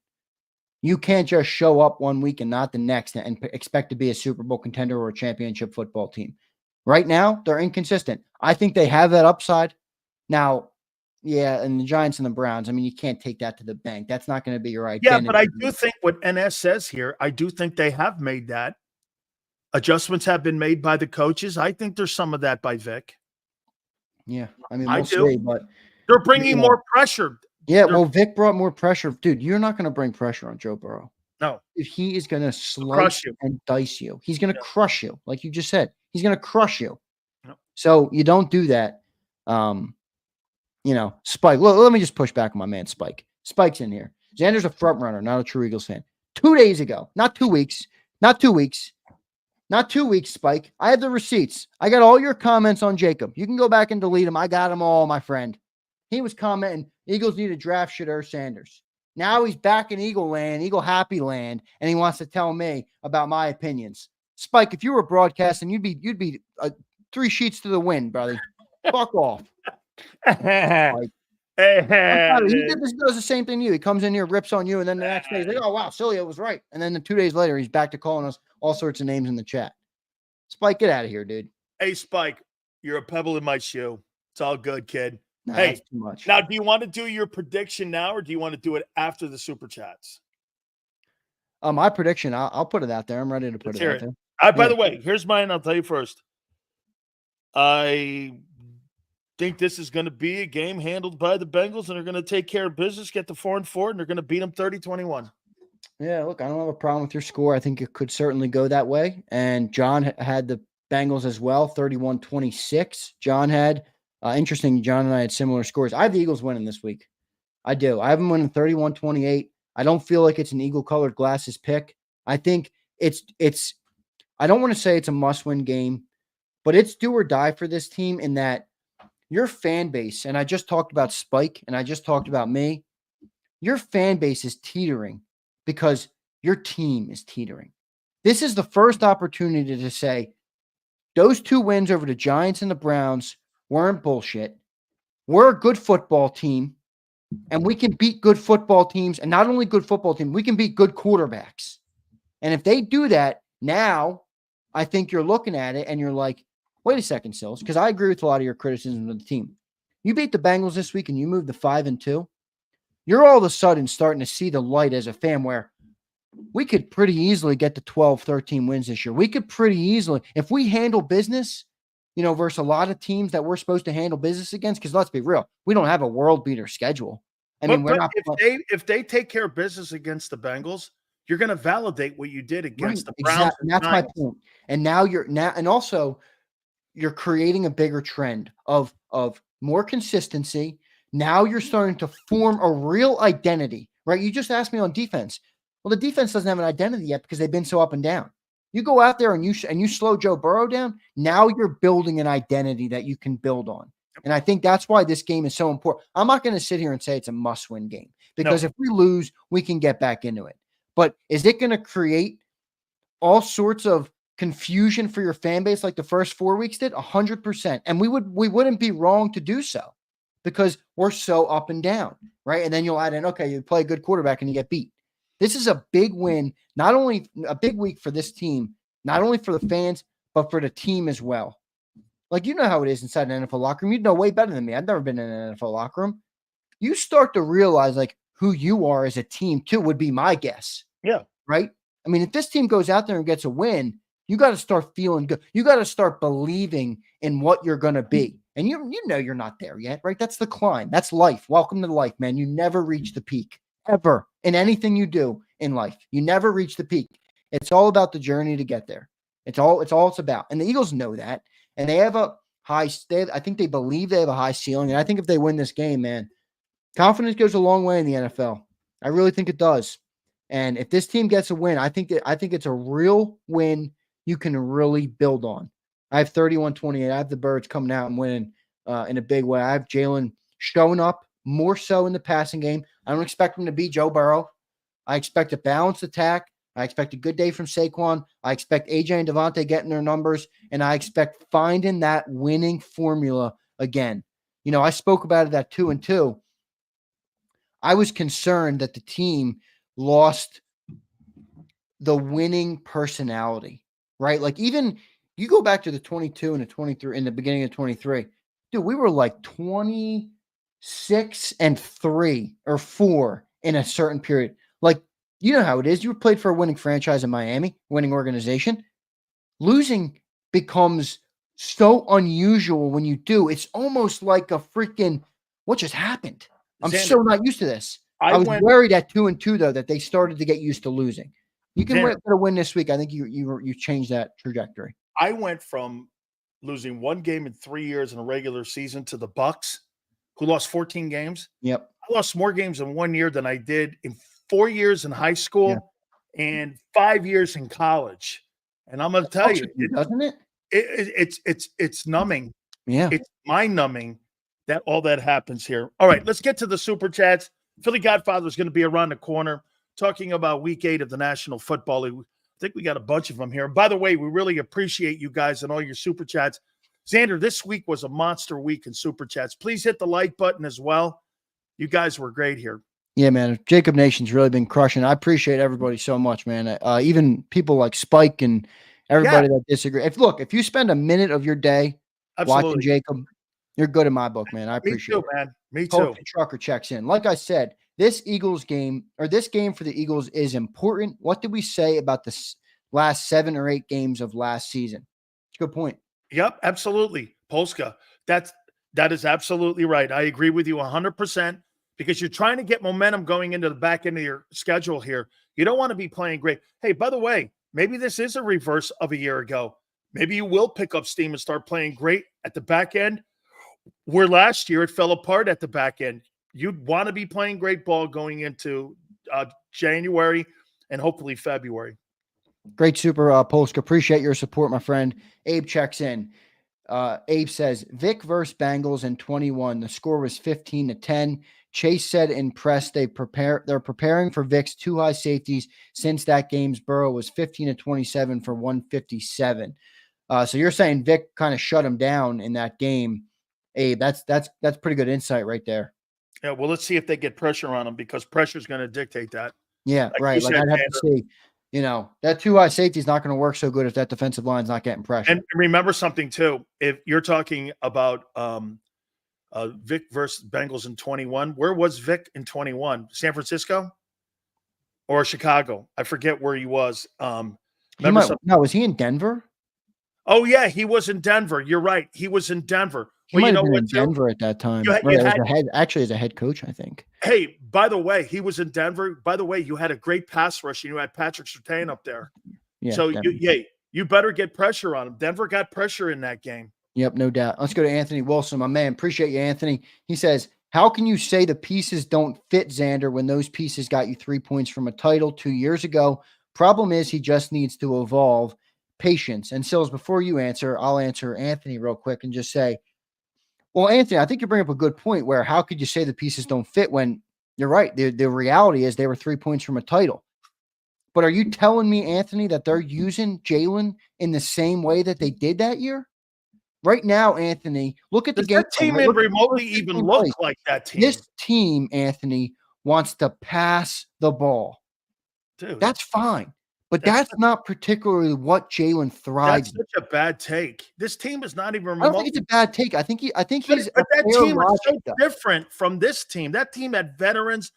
You can't just show up one week and not the next and expect to be a Super Bowl contender or a championship football team. Right now, they're inconsistent. I think they have that upside. Now, yeah, and the Giants and the Browns, I mean, you can't take that to the bank. That's not going to be your identity.
Yeah, but I do think what NS says here, I do think they have made that. Adjustments have been made by the coaches. I think there's some of that by Vic.
Yeah, I mean, we'll see, but
they're bringing more pressure.
Yeah, well, Vic brought more pressure. Dude, you're not going to bring pressure on Joe Burrow.
No.
He is going to slice you and dice you. He's going to crush you, like you just said. He's going to crush you. No. So you don't do that. Spike. Let me just push back on my man, Spike. Spike's in here. Xander's a front runner, not a true Eagles fan. 2 days ago, not 2 weeks, Spike. I have the receipts. I got all your comments on Jacob. You can go back and delete them. I got them all, my friend. He was commenting, Eagles need to draft Shedeur Sanders. Now he's back in Eagle land, Eagle happy land, and he wants to tell me about my opinions. Spike, if you were broadcasting, you'd be 3 sheets to the wind, brother. Fuck off. Like, he does the same thing to you. He comes in here, rips on you, and then the next day he's like, oh, wow, Cilio was right. And then 2 days later, he's back to calling us all sorts of names in the chat. Spike, get out of here, dude.
Hey, Spike, you're a pebble in my shoe. It's all good, kid.
Nah, hey, that's too much.
Now, do you want to do your prediction now, or do you want to do it after the super chats?
My prediction, I'll put it out there. I'm ready to put it out there.
By the way, here's mine. I'll tell you first. I think this is going to be a game handled by the Bengals, and they're going to take care of business, get to 4-4, and they're going to beat them 30-21.
Yeah, look, I don't have a problem with your score. I think it could certainly go that way. And John had the Bengals as well, 31-26. John had, interesting, John and I had similar scores. I have the Eagles winning this week. I do. I have them winning 31-28. I don't feel like it's an Eagle-colored glasses pick. I think it's I don't want to say it's a must-win game, but it's do or die for this team in that your fan base, and I just talked about Spike, and I just talked about me, your fan base is teetering because your team is teetering. This is the first opportunity to say those 2 wins over the Giants and the Browns weren't bullshit. We're a good football team, and we can beat good football teams, and not only good football teams, we can beat good quarterbacks. And if they do that, now I think you're looking at it and you're like, wait a second, Sills, because I agree with a lot of your criticism of the team. You beat the Bengals this week and you move to 5-2. You're all of a sudden starting to see the light as a fan where we could pretty easily get to 12, 13 wins this year. We could pretty easily, if we handle business, versus a lot of teams that we're supposed to handle business against, because let's be real, we don't have a world beater schedule. I mean, we're
But
not.
if they take care of business against the Bengals, you're going to validate what you did against the Browns.
Exactly. And that's my point. And now and also you're creating a bigger trend of more consistency. Now you're starting to form a real identity, right? You just asked me on defense. Well, the defense doesn't have an identity yet because they've been so up and down. You go out there and you slow Joe Burrow down. Now you're building an identity that you can build on. And I think that's why this game is so important. I'm not going to sit here and say it's a must-win game because if we lose, we can get back into it. But is it going to create all sorts of confusion for your fan base like the first 4 weeks did? 100%. And we wouldn't be wrong to do so because we're so up and down, right? And then you'll add in, okay, you play a good quarterback and you get beat. This is a big win, not only a big week for this team, not only for the fans, but for the team as well. Like, you know how it is inside an NFL locker room. You know way better than me. I've never been in an NFL locker room. You start to realize like who you are as a team too, would be my guess.
Yeah.
Right. I mean, if this team goes out there and gets a win, you got to start feeling good. You got to start believing in what you're going to be. And you know you're not there yet, right? That's the climb. That's life. Welcome to life, man. You never reach the peak ever in anything you do in life. You never reach the peak. It's all about the journey to get there. It's all it's about. And the Eagles know that. And they have a high, I think they believe they have a high ceiling. And I think if they win this game, man, confidence goes a long way in the NFL. I really think it does. And if this team gets a win, I think it's a real win you can really build on. I have 31-28. I have the Birds coming out and winning in a big way. I have Jalen showing up more so in the passing game. I don't expect him to beat Joe Burrow. I expect a balanced attack. I expect a good day from Saquon. I expect AJ and Devontae getting their numbers, and I expect finding that winning formula again. I spoke about it at 2-2. I was concerned that the team lost the winning personality, right? Like even you go back to the 22 and the 23 in the beginning of 23, dude, we were like 26-3 or 4 in a certain period. Like, you know how it is. You played for a winning franchise in Miami, winning organization. Losing becomes so unusual when you do. It's almost like a freaking, what just happened? I'm
Zander,
so not used to this. I was worried at 2-2 though that they started to get used to losing. You can get a win this week. I think you changed that trajectory.
I went from losing one game in 3 years in a regular season to the Bucks, who lost 14 games.
Yep.
I lost more games in 1 year than I did in 4 years in high school and 5 years in college. And I'm going to tell you,
doesn't it?
It's numbing.
Yeah.
It's mind numbing that all that happens here. All right, let's get to the Super Chats. Philly Godfather is going to be around the corner talking about week 8 of the National Football League. I think we got a bunch of them here. By the way, we really appreciate you guys and all your Super Chats. Zander, this week was a monster week in Super Chats. Please hit the like button as well. You guys were great here.
Yeah, man. JAKIB Nation's really been crushing. I appreciate everybody so much, man. Even people like Spike and everybody that disagree. If you spend a minute of your day watching JAKIB, you're good in my book, man. I appreciate it.
Man. Me too.
Trucker checks in. Like I said, this Eagles game or this game for the Eagles is important. What did we say about the last 7 or 8 games of last season? It's a good point.
Yep, absolutely. Polska. That is absolutely right. I agree with you 100% because you're trying to get momentum going into the back end of your schedule here. You don't want to be playing great. Hey, by the way, maybe this is a reverse of a year ago. Maybe you will pick up steam and start playing great at the back end, where last year it fell apart at the back end. You'd want to be playing great ball going into January and hopefully February.
Great super, Polska. Appreciate your support, my friend. Abe checks in. Abe says, Vic versus Bengals in 21. The score was 15-10. Chase said in press they're preparing for Vic's 2 high safeties since that game's Burrow was 15-27 for 157. So you're saying Vic kind of shut him down in that game. Abe, that's pretty good insight right there.
Yeah, well, let's see if they get pressure on him because pressure is going to dictate that.
Yeah, right. Like I'd have to see. That 2 high safety is not going to work so good if that defensive line is not getting pressure.
And remember something too. If you're talking about Vic versus Bengals in 21, where was Vic in 21? San Francisco? or Chicago. I forget where he was.
Was he in Denver?
Oh, yeah, he was in Denver. You're right. He was in Denver.
He
Well,
might
you
have
know
been
what,
in
too?
Denver at that time.
You had,
As a head coach, I think.
hey, by the way, he was in Denver. By the way, you had a great pass rush, and you had Patrick Surtain up there.
Yeah.
So, you better get pressure on him. Denver got pressure in that game.
Yep, no doubt. Let's go to Anthony Wilson, my man. Appreciate you, Anthony. He says, how can you say the pieces don't fit Zander when those pieces got you 3 points from a title 2 years ago? Problem is he just needs to evolve. Patience. And Sills, before you answer, I'll answer Anthony real quick and just say, well, Anthony, I think you bring up a good point where how could you say the pieces don't fit when you're right? The reality is they were 3 points from a title. But are you telling me, Anthony, that they're using Jalen in the same way that they did that year? Right now, Anthony, look at the game.
Does that team remotely even look like that team?
This team, Anthony, wants to pass the ball.
Dude,
that's fine. But that's not particularly what Jalen thrives.
That's such a bad take. This team is not even remotely.
I don't think it's a bad take. I think he's.
But that team is so different from this team. That team had veterans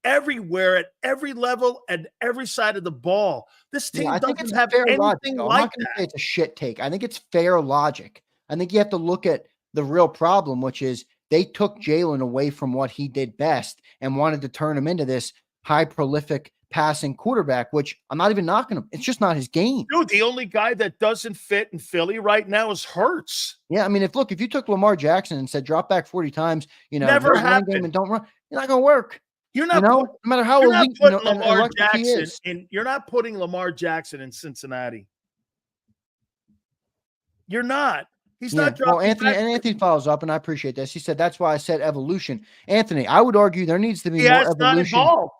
everywhere at every level and every side of the ball. This team doesn't have anything like that.
I'm not going to say it's a shit take. I think it's fair logic. I think you have to look at the real problem, which is they took Jalen away from what he did best and wanted to turn him into this high prolific passing quarterback, which I'm not even knocking him. It's just not his game.
Dude, the only guy that doesn't fit in Philly right now is Hurts.
Yeah, I mean, if you took Lamar Jackson and said drop back 40 times,
never happened.
Game and don't run, you're not going to work.
You're not,
no matter how elite,
Lamar Jackson in. You're not putting Lamar Jackson in Cincinnati. You're not. He's not.
Well, Anthony follows up, and I appreciate this. He said that's why I said evolution. Anthony, I would argue there needs to be more evolution.
Not involved.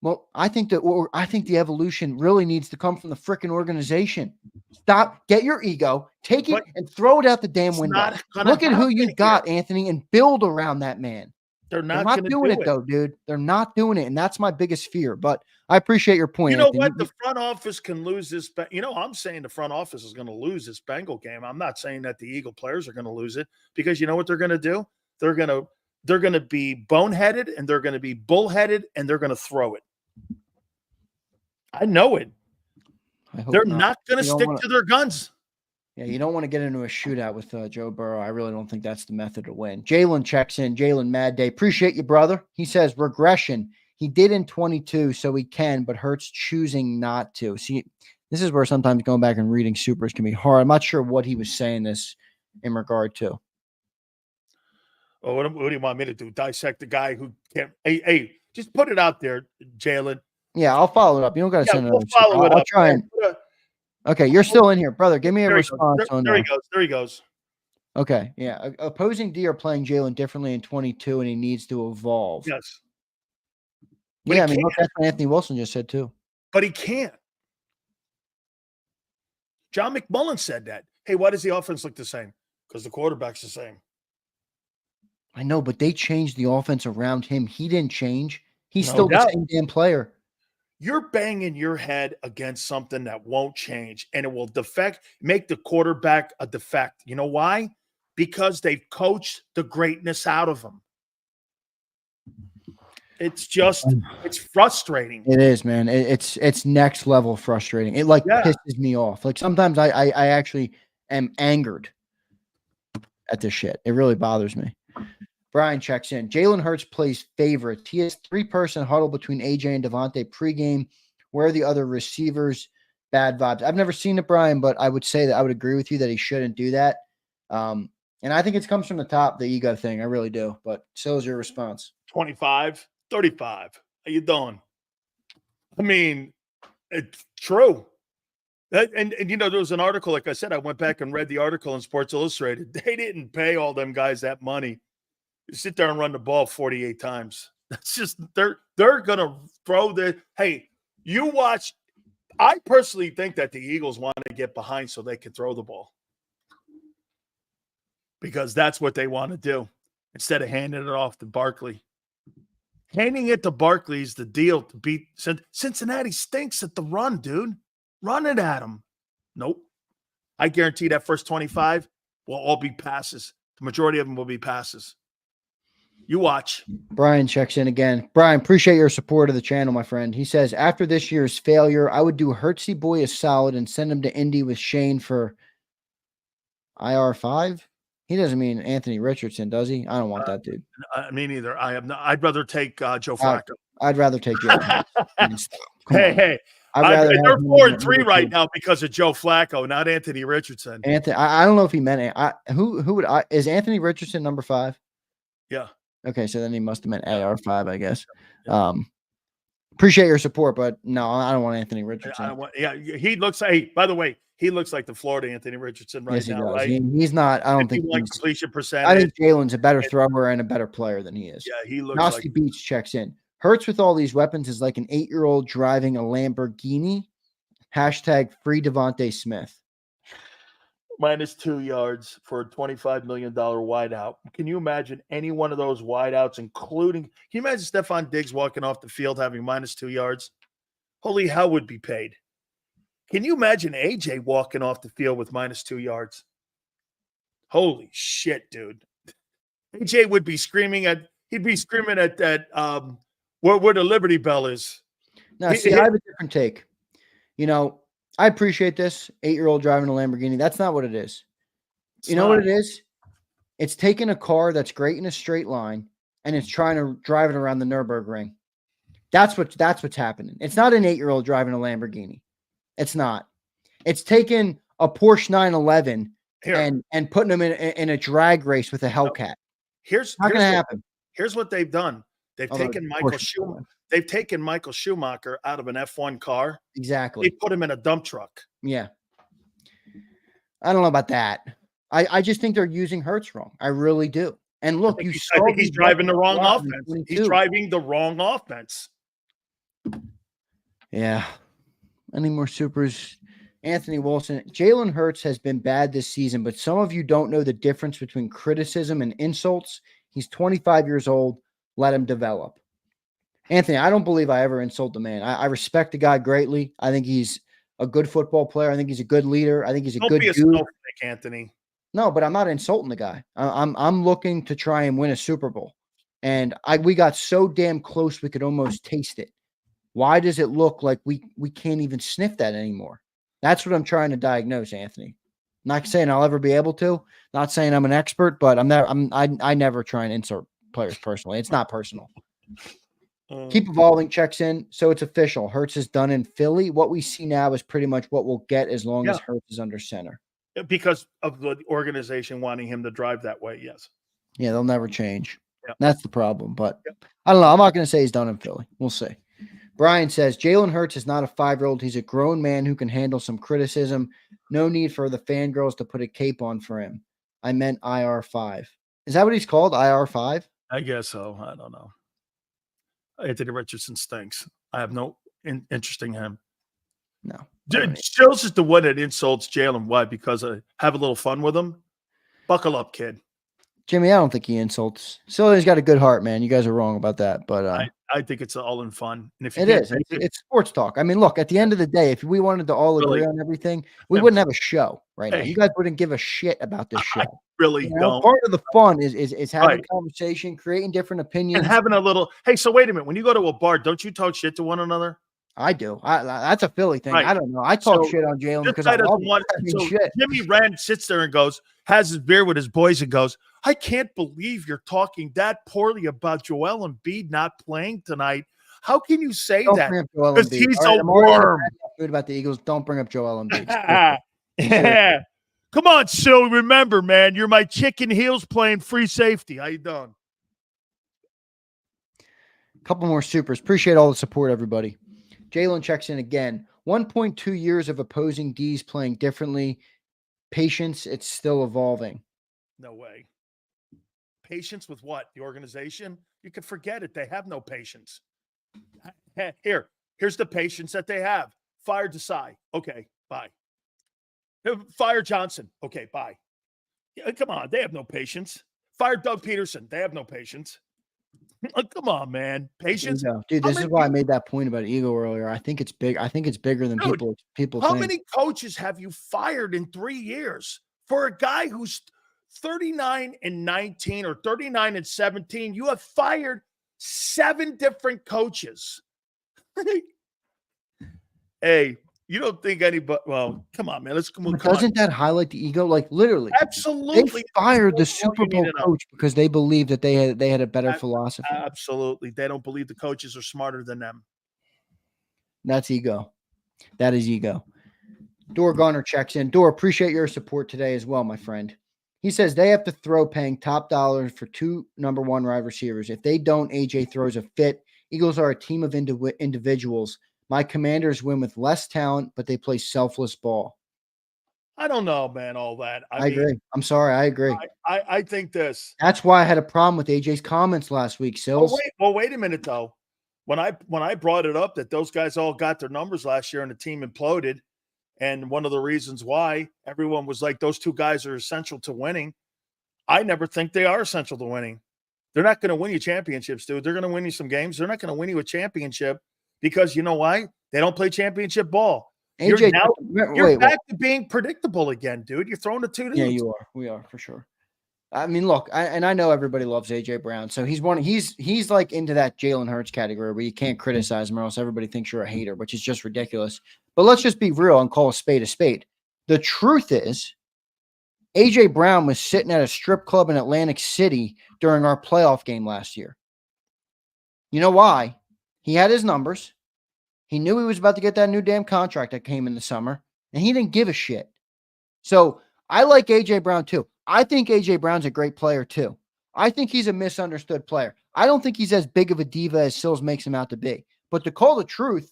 Well, I think the evolution really needs to come from the freaking organization. Stop, get your ego, take it, and throw it out the damn window. Look at who you got, Anthony, and build around that man.
They're not
doing it, though, dude. They're not doing it, and that's my biggest fear. But I appreciate your point.
You know what? The front office can lose this. I'm saying the front office is going to lose this Bengal game. I'm not saying that the Eagle players are going to lose it, because you know what they're going to do? They're going to be boneheaded, and they're going to be bullheaded, and they're going to throw it. I know it. They're not going to stick to their guns.
Yeah, you don't want to get into a shootout with Joe Burrow. I really don't think that's the method to win. Jalen checks in. Jalen Mad Day. Appreciate you, brother. He says regression. He did in 22, so he can, but Hurts choosing not to. See, this is where sometimes going back and reading supers can be hard. I'm not sure what he was saying this in regard to.
Oh, what do you want me to do? Dissect the guy who can't? Hey, just put it out there, Jalen.
Yeah, I'll follow it up. You don't got to send it.
We'll follow it up.
I'll try and. Okay, you're still in here, brother. Give me a response on that.
There he goes.
Okay, yeah. Opposing D are playing Jalen differently in 22, and he needs to evolve.
Yes.
Yeah, I mean, look, that's what Anthony Wilson just said too.
But he can't. John McMullen said that. Hey, why does the offense look the same? Because the quarterback's the same.
I know, but they changed the offense around him. He didn't change. He's still the same damn player.
You're banging your head against something that won't change, and it will make the quarterback a defect. You know why? Because they've coached the greatness out of him. It's frustrating.
It is, man. It's next level frustrating. It pisses me off. Like sometimes I actually am angered at this shit. It really bothers me. Brian checks in. Jalen Hurts plays favorites. He has 3-person huddle between AJ and Devontae pregame. Where are the other receivers? Bad vibes. I've never seen it, Brian, but I would say that I would agree with you that he shouldn't do that. And I think it comes from the top, the ego thing. I really do. But so is your response.
25, 35. How you doing? I mean, it's true. And you know, there was an article, like I said, I went back and read the article in Sports Illustrated. They didn't pay all them guys that money. You sit there and run the ball 48 times. That's just they're gonna throw hey, you watch. I personally think that the Eagles want to get behind so they can throw the ball. Because that's what they want to do instead of handing it off to Barkley. Handing it to Barkley is the deal to beat Cincinnati stinks at the run, dude. Run it at them. Nope. I guarantee that first 25 will all be passes. The majority of them will be passes. You watch.
Brian checks in again. Brian, appreciate your support of the channel, my friend. He says, after this year's failure, I would do Hertzy Boy a solid and send him to Indy with Shane for IR5. He doesn't mean Anthony Richardson, does he? I don't want that dude.
Me neither. I have not. I'd rather take Joe Flacco.
I'd rather take Jalen Hurts.
Hey,
I'd rather
they're
have him
4-3 right now because of Joe Flacco, not Anthony Richardson.
Anthony, I don't know if he meant who would is Anthony Richardson number 5?
Yeah.
Okay, so then he must have meant AR5, I guess. Appreciate your support, but no, I don't want Anthony Richardson.
He looks like. By the way, he looks like the Florida Anthony Richardson right now, right?
He's not. I don't think
completion percentage.
I think Jalen's a better thrower and a better player than he is.
Yeah, he looks
Nasty Beach checks in. Hurts with all these weapons is like an 8-year-old driving a Lamborghini. # free Devontae Smith.
-2 yards for a $25 million wideout. Can you imagine any one of those wideouts, including, can you imagine Stephon Diggs walking off the field having -2 yards? Holy hell would be paid. Can you imagine AJ walking off the field with -2 yards? Holy shit, dude. AJ would be screaming at that where the Liberty Bell is.
Now, see, I have a different take. You know, I appreciate this 8-year-old driving a Lamborghini. That's not what it is. You know what it is? It's taking a car that's great in a straight line and it's trying to drive it around the Nürburgring. That's what's happening. It's not an 8-year-old driving a Lamborghini. It's not. It's taking a Porsche 911 and putting them in a drag race with a Hellcat.
Here's
not going to happen.
Here's what they've done. They've taken Michael Schumacher. They've taken Michael Schumacher out of an F1 car.
Exactly.
They put him in a dump truck.
Yeah. I don't know about that. I just think they're using Hurts wrong. I really do. And look,
I think he's driving the wrong offense. He's driving the wrong offense.
Yeah. Any more supers? Anthony Wilson. Jalen Hurts has been bad this season, but some of you don't know the difference between criticism and insults. He's 25 years old. Let him develop. Anthony, I don't believe I ever insult the man. I respect the guy greatly. I think he's a good football player. I think he's a good leader. I think he's a good dude.
Snowflake, Anthony.
No, but I'm not insulting the guy. I'm looking to try and win a Super Bowl. And we got so damn close we could almost taste it. Why does it look like we can't even sniff that anymore? That's what I'm trying to diagnose, Anthony. Not saying I'll ever be able to. Not saying I'm an expert, but I never try and insert players personally. It's not personal. Keep Evolving checks in. So it's official. Hurts is done in Philly. What we see now is pretty much what we'll get as long as Hurts is under center.
Because of the organization wanting him to drive that way, yes.
Yeah, they'll never change.
Yep.
That's the problem. But I don't know. I'm not going to say he's done in Philly. We'll see. Brian says, Jalen Hurts is not a 5-year-old. He's a grown man who can handle some criticism. No need for the fangirls to put a cape on for him. I meant IR5. Is that what he's called? IR5?
I guess so. I don't know. Anthony Richardson stinks. I have no interest in him.
No.
Joe's is the one that insults Jalen. Why? Because I have a little fun with him. Buckle up, kid.
Jimmy, I don't think he insults. Still, he's got a good heart, man. You guys are wrong about that. But
I think it's all in fun. And if
it is, it's sports talk. I mean, look, at the end of the day, if we wanted to all agree on everything, we wouldn't have a show right now. You guys wouldn't give a shit about this show.
I really don't.
Part of the fun is having conversation, creating different opinions,
and having a little. Hey, so wait a minute. When you go to a bar, don't you talk shit to one another?
I do. That's a Philly thing. Right. I don't know. I talk shit on Jalen because I love shit.
Jimmy Rand sits there and goes, has his beer with his boys and goes, I can't believe you're talking that poorly about Joel Embiid not playing tonight. How can you say that? Because he's a worm.
Good about the Eagles. Don't bring up Joel Embiid.
Yeah. Come on, Sil. Remember, man, you're my chicken heels playing free safety. How you doing?
A couple more supers. Appreciate all the support, everybody. Jalen checks in again. 1.2 years of opposing Ds playing differently. Patience, it's still evolving.
No way. Patience with what? The organization? You can forget it. They have no patience. Here's the patience that they have. Fire Desai. Okay, bye. Fire Johnson. Okay, bye. Yeah, come on. They have no patience. Fire Doug Peterson. They have no patience. Come on, man. Patience.
Dude, this is why I made that point about ego earlier. I think it's big. I think it's bigger than people
How
think.
many coaches have you fired in 3 years for a guy who's 39-19 or 39-17. You have fired 7 different coaches. Hey, you don't think anybody? Well, come on, man. Let's come on.
Doesn't that highlight the ego? Like literally,
Absolutely.
they fired the Super Bowl coach because they believed that they had a better philosophy.
Absolutely, they don't believe the coaches are smarter than them.
That's ego. That is ego. Dor Garner checks in. Dor, appreciate your support today as well, my friend. He says they have to throw paying top dollars for 2 number 1 wide receivers. If they don't, AJ throws a fit. Eagles are a team of individuals. My Commanders win with less talent, but they play selfless ball.
I don't know, man, all that.
I agree. I'm sorry. I agree.
I think this.
That's why I had a problem with AJ's comments last week, Sills.
Wait a minute, though. When I brought it up that those guys all got their numbers last year and the team imploded, and one of the reasons why everyone was like, those 2 guys are essential to winning. I never think they are essential to winning. They're not going to win you championships, dude. They're going to win you some games. They're not going to win you a championship because you know why? They don't play championship ball.
AJ,
you're back to being predictable again, dude. You're throwing the 2 dudes.
Yeah, you are. We are for sure. I mean, look, I know everybody loves AJ Brown, so he's like into that Jalen Hurts category where you can't criticize him or else everybody thinks you're a hater, which is just ridiculous. But let's just be real and call a spade a spade. The truth is, AJ Brown was sitting at a strip club in Atlantic City during our playoff game last year. You know why? He had his numbers. He knew he was about to get that new damn contract that came in the summer, and he didn't give a shit. So I like AJ Brown too. I think AJ Brown's a great player too. I think he's a misunderstood player. I don't think he's as big of a diva as Sills makes him out to be. But to call the truth,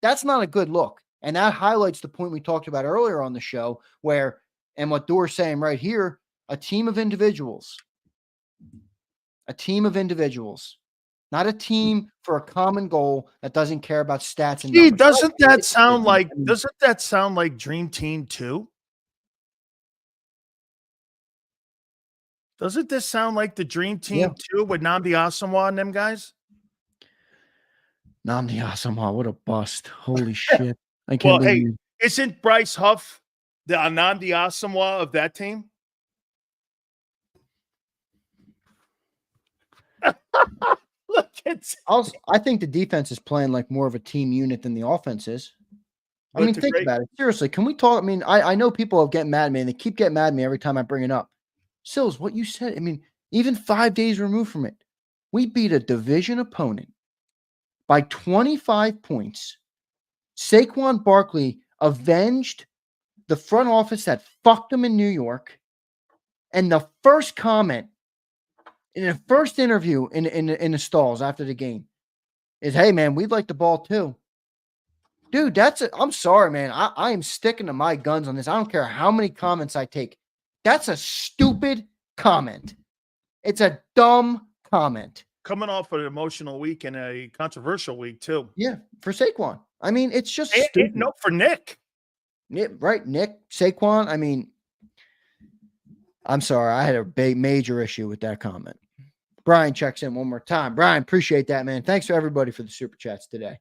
that's not a good look. And that highlights the point we talked about earlier on the show where, and what Dor's saying right here, a team of individuals. A team of individuals. Not a team for a common goal that doesn't care about stats and numbers.
Doesn't that sound like Dream Team 2? Doesn't this sound like the Dream Team 2 with Nnamdi Asomugha and them guys?
Nnamdi Asomugha, what a bust. Holy shit. I can't believe
isn't Bryce Huff the Nnamdi Asomugha of that team? Look,
I think the defense is playing like more of a team unit than the offense is. I mean, think about it. Seriously, can we talk? I mean, I know people get mad at me, and they keep getting mad at me every time I bring it up. Sills, what you said, I mean, even 5 days removed from it, we beat a division opponent by 25 points. Saquon Barkley avenged the front office that fucked him in New York. And the first comment in the first interview in the stalls after the game is, hey, man, we'd like the ball too. Dude, I'm sorry, man. I am sticking to my guns on this. I don't care how many comments I take. That's a stupid comment. It's a dumb comment.
Coming off an emotional week and a controversial week, too.
Yeah, for Saquon. I mean, it's just stupid.
No, for Nick.
Right, Nick, Saquon. I mean, I'm sorry. I had a major issue with that comment. Brian checks in one more time. Brian, appreciate that, man. Thanks to everybody for the super chats today.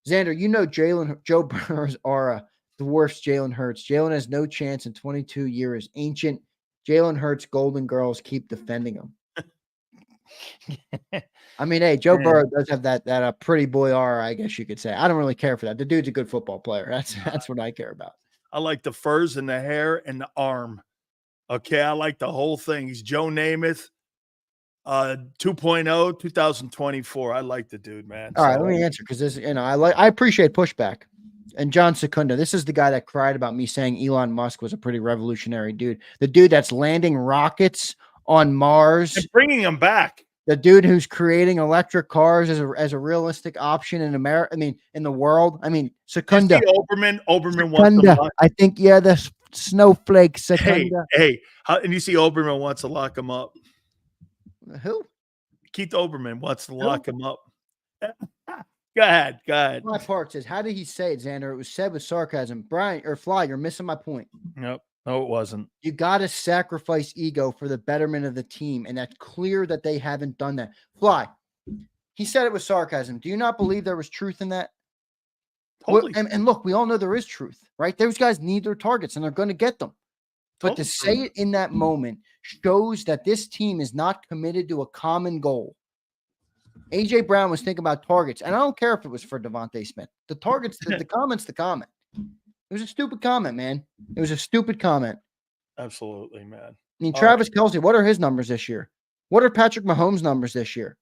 Xander, you know Joe Burrow's aura dwarfs Jalen Hurts. Jalen has no chance in 22 years. Ancient Jalen Hurts Golden Girls keep defending him. I mean, hey, Joe Burrow does have that pretty boy aura, I guess you could say. I don't really care for that. The dude's a good football player. That's what I care about.
I like the furs and the hair and the arm. Okay, I like the whole thing. He's Joe Namath, 2.0, 2024. I like the dude, man.
All right, let me answer because this, I appreciate pushback. And John Secunda, this is the guy that cried about me saying Elon Musk was a pretty revolutionary dude. The dude that's landing rockets on Mars,
and bringing them back.
The dude who's creating electric cars as a realistic option in America. I mean, in the world. I mean, Secunda.
Oberman wants to lock.
I think the snowflake Secunda.
Hey, and you see Oberman wants to lock him up.
Who?
Keith Oberman wants to lock him up. Go ahead.
My part says, how did he say it, Xander? It was said with sarcasm. Brian or Fly, you're missing my point.
Nope. No, it wasn't.
You got to sacrifice ego for the betterment of the team, and that's clear that they haven't done that. Fly, he said it was sarcasm. Do you not believe there was truth in that?
Totally.
And look, we all know there is truth, right? Those guys need their targets, and they're going to get them. But to say it in that moment shows that this team is not committed to a common goal. A.J. Brown was thinking about targets, and I don't care if it was for Devontae Smith. The targets, the comment's the comment. It was a stupid comment, man. It was a stupid comment.
Absolutely, man.
I mean, Travis Kelce, what are his numbers this year? What are Patrick Mahomes' numbers this year?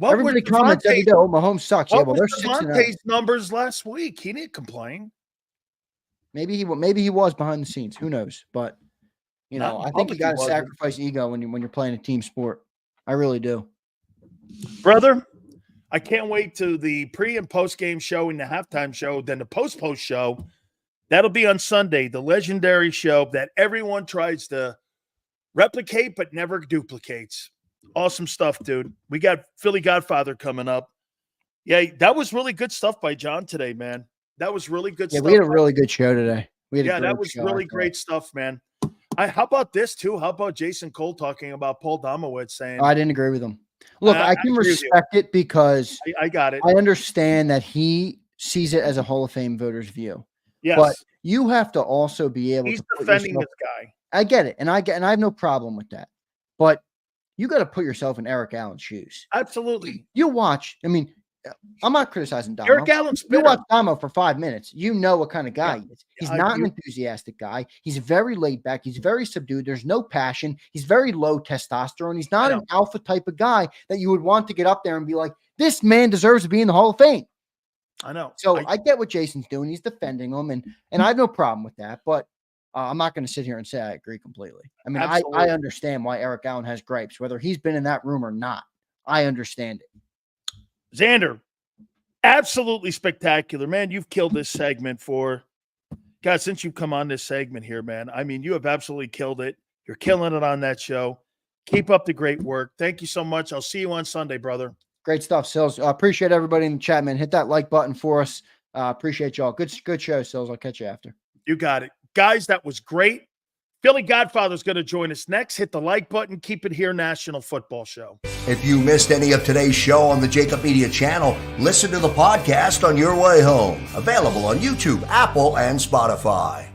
Everybody comments every day, oh, Mahomes sucks. Yeah, well, they're 6-0.
Devontae's numbers last week. He didn't complain.
Maybe he was behind the scenes. Who knows? But you know, I think you got to sacrifice ego when you're playing a team sport. I really do,
brother. I can't wait to the pre and post game show and the halftime show, then the post show. That'll be on Sunday, the legendary show that everyone tries to replicate but never duplicates. Awesome stuff, dude. We got Philly Godfather coming up. Yeah, that was really good stuff by John today, man. That was really good stuff.
Yeah, we had a really good show today.
That was really great stuff, man. How about this, too? How about Jason Cole talking about Paul Domowitz saying...
I didn't agree with him. Look, I can respect it because...
I got it.
I understand that he sees it as a Hall of Fame voter's view.
Yes.
But you have to also be able to...
He's defending this guy.
I get it, and I have no problem with that. But you got to put yourself in Eric Allen's shoes.
Absolutely.
You watch... I mean... I'm not criticizing Damo.
Eric Allen's bitter.
You watch Damo for 5 minutes. You know what kind of guy he is. He's not an enthusiastic guy. He's very laid back. He's very subdued. There's no passion. He's very low testosterone. He's not an alpha type of guy that you would want to get up there and be like, this man deserves to be in the Hall of Fame.
I know.
So I get what Jason's doing. He's defending him, and I have no problem with that. But I'm not going to sit here and say I agree completely. I mean, I understand why Eric Allen has gripes, whether he's been in that room or not. I understand it.
Zander, absolutely spectacular, man. You've killed this segment since you've come on this segment here, man. I mean, you have absolutely killed it. You're killing it on that show. Keep up the great work. Thank you so much. I'll see you on Sunday, brother. Great stuff, Sills. Appreciate everybody in the chat, man. Hit that like button for us. Appreciate y'all. Good show, Sills. I'll catch you after. You got it. Guys, that was great. Philly Godfather's going to join us next. Hit the like button. Keep it here, National Football Show. If you missed any of today's show on the JAKIB Media channel, listen to the podcast on your way home. Available on YouTube, Apple, and Spotify.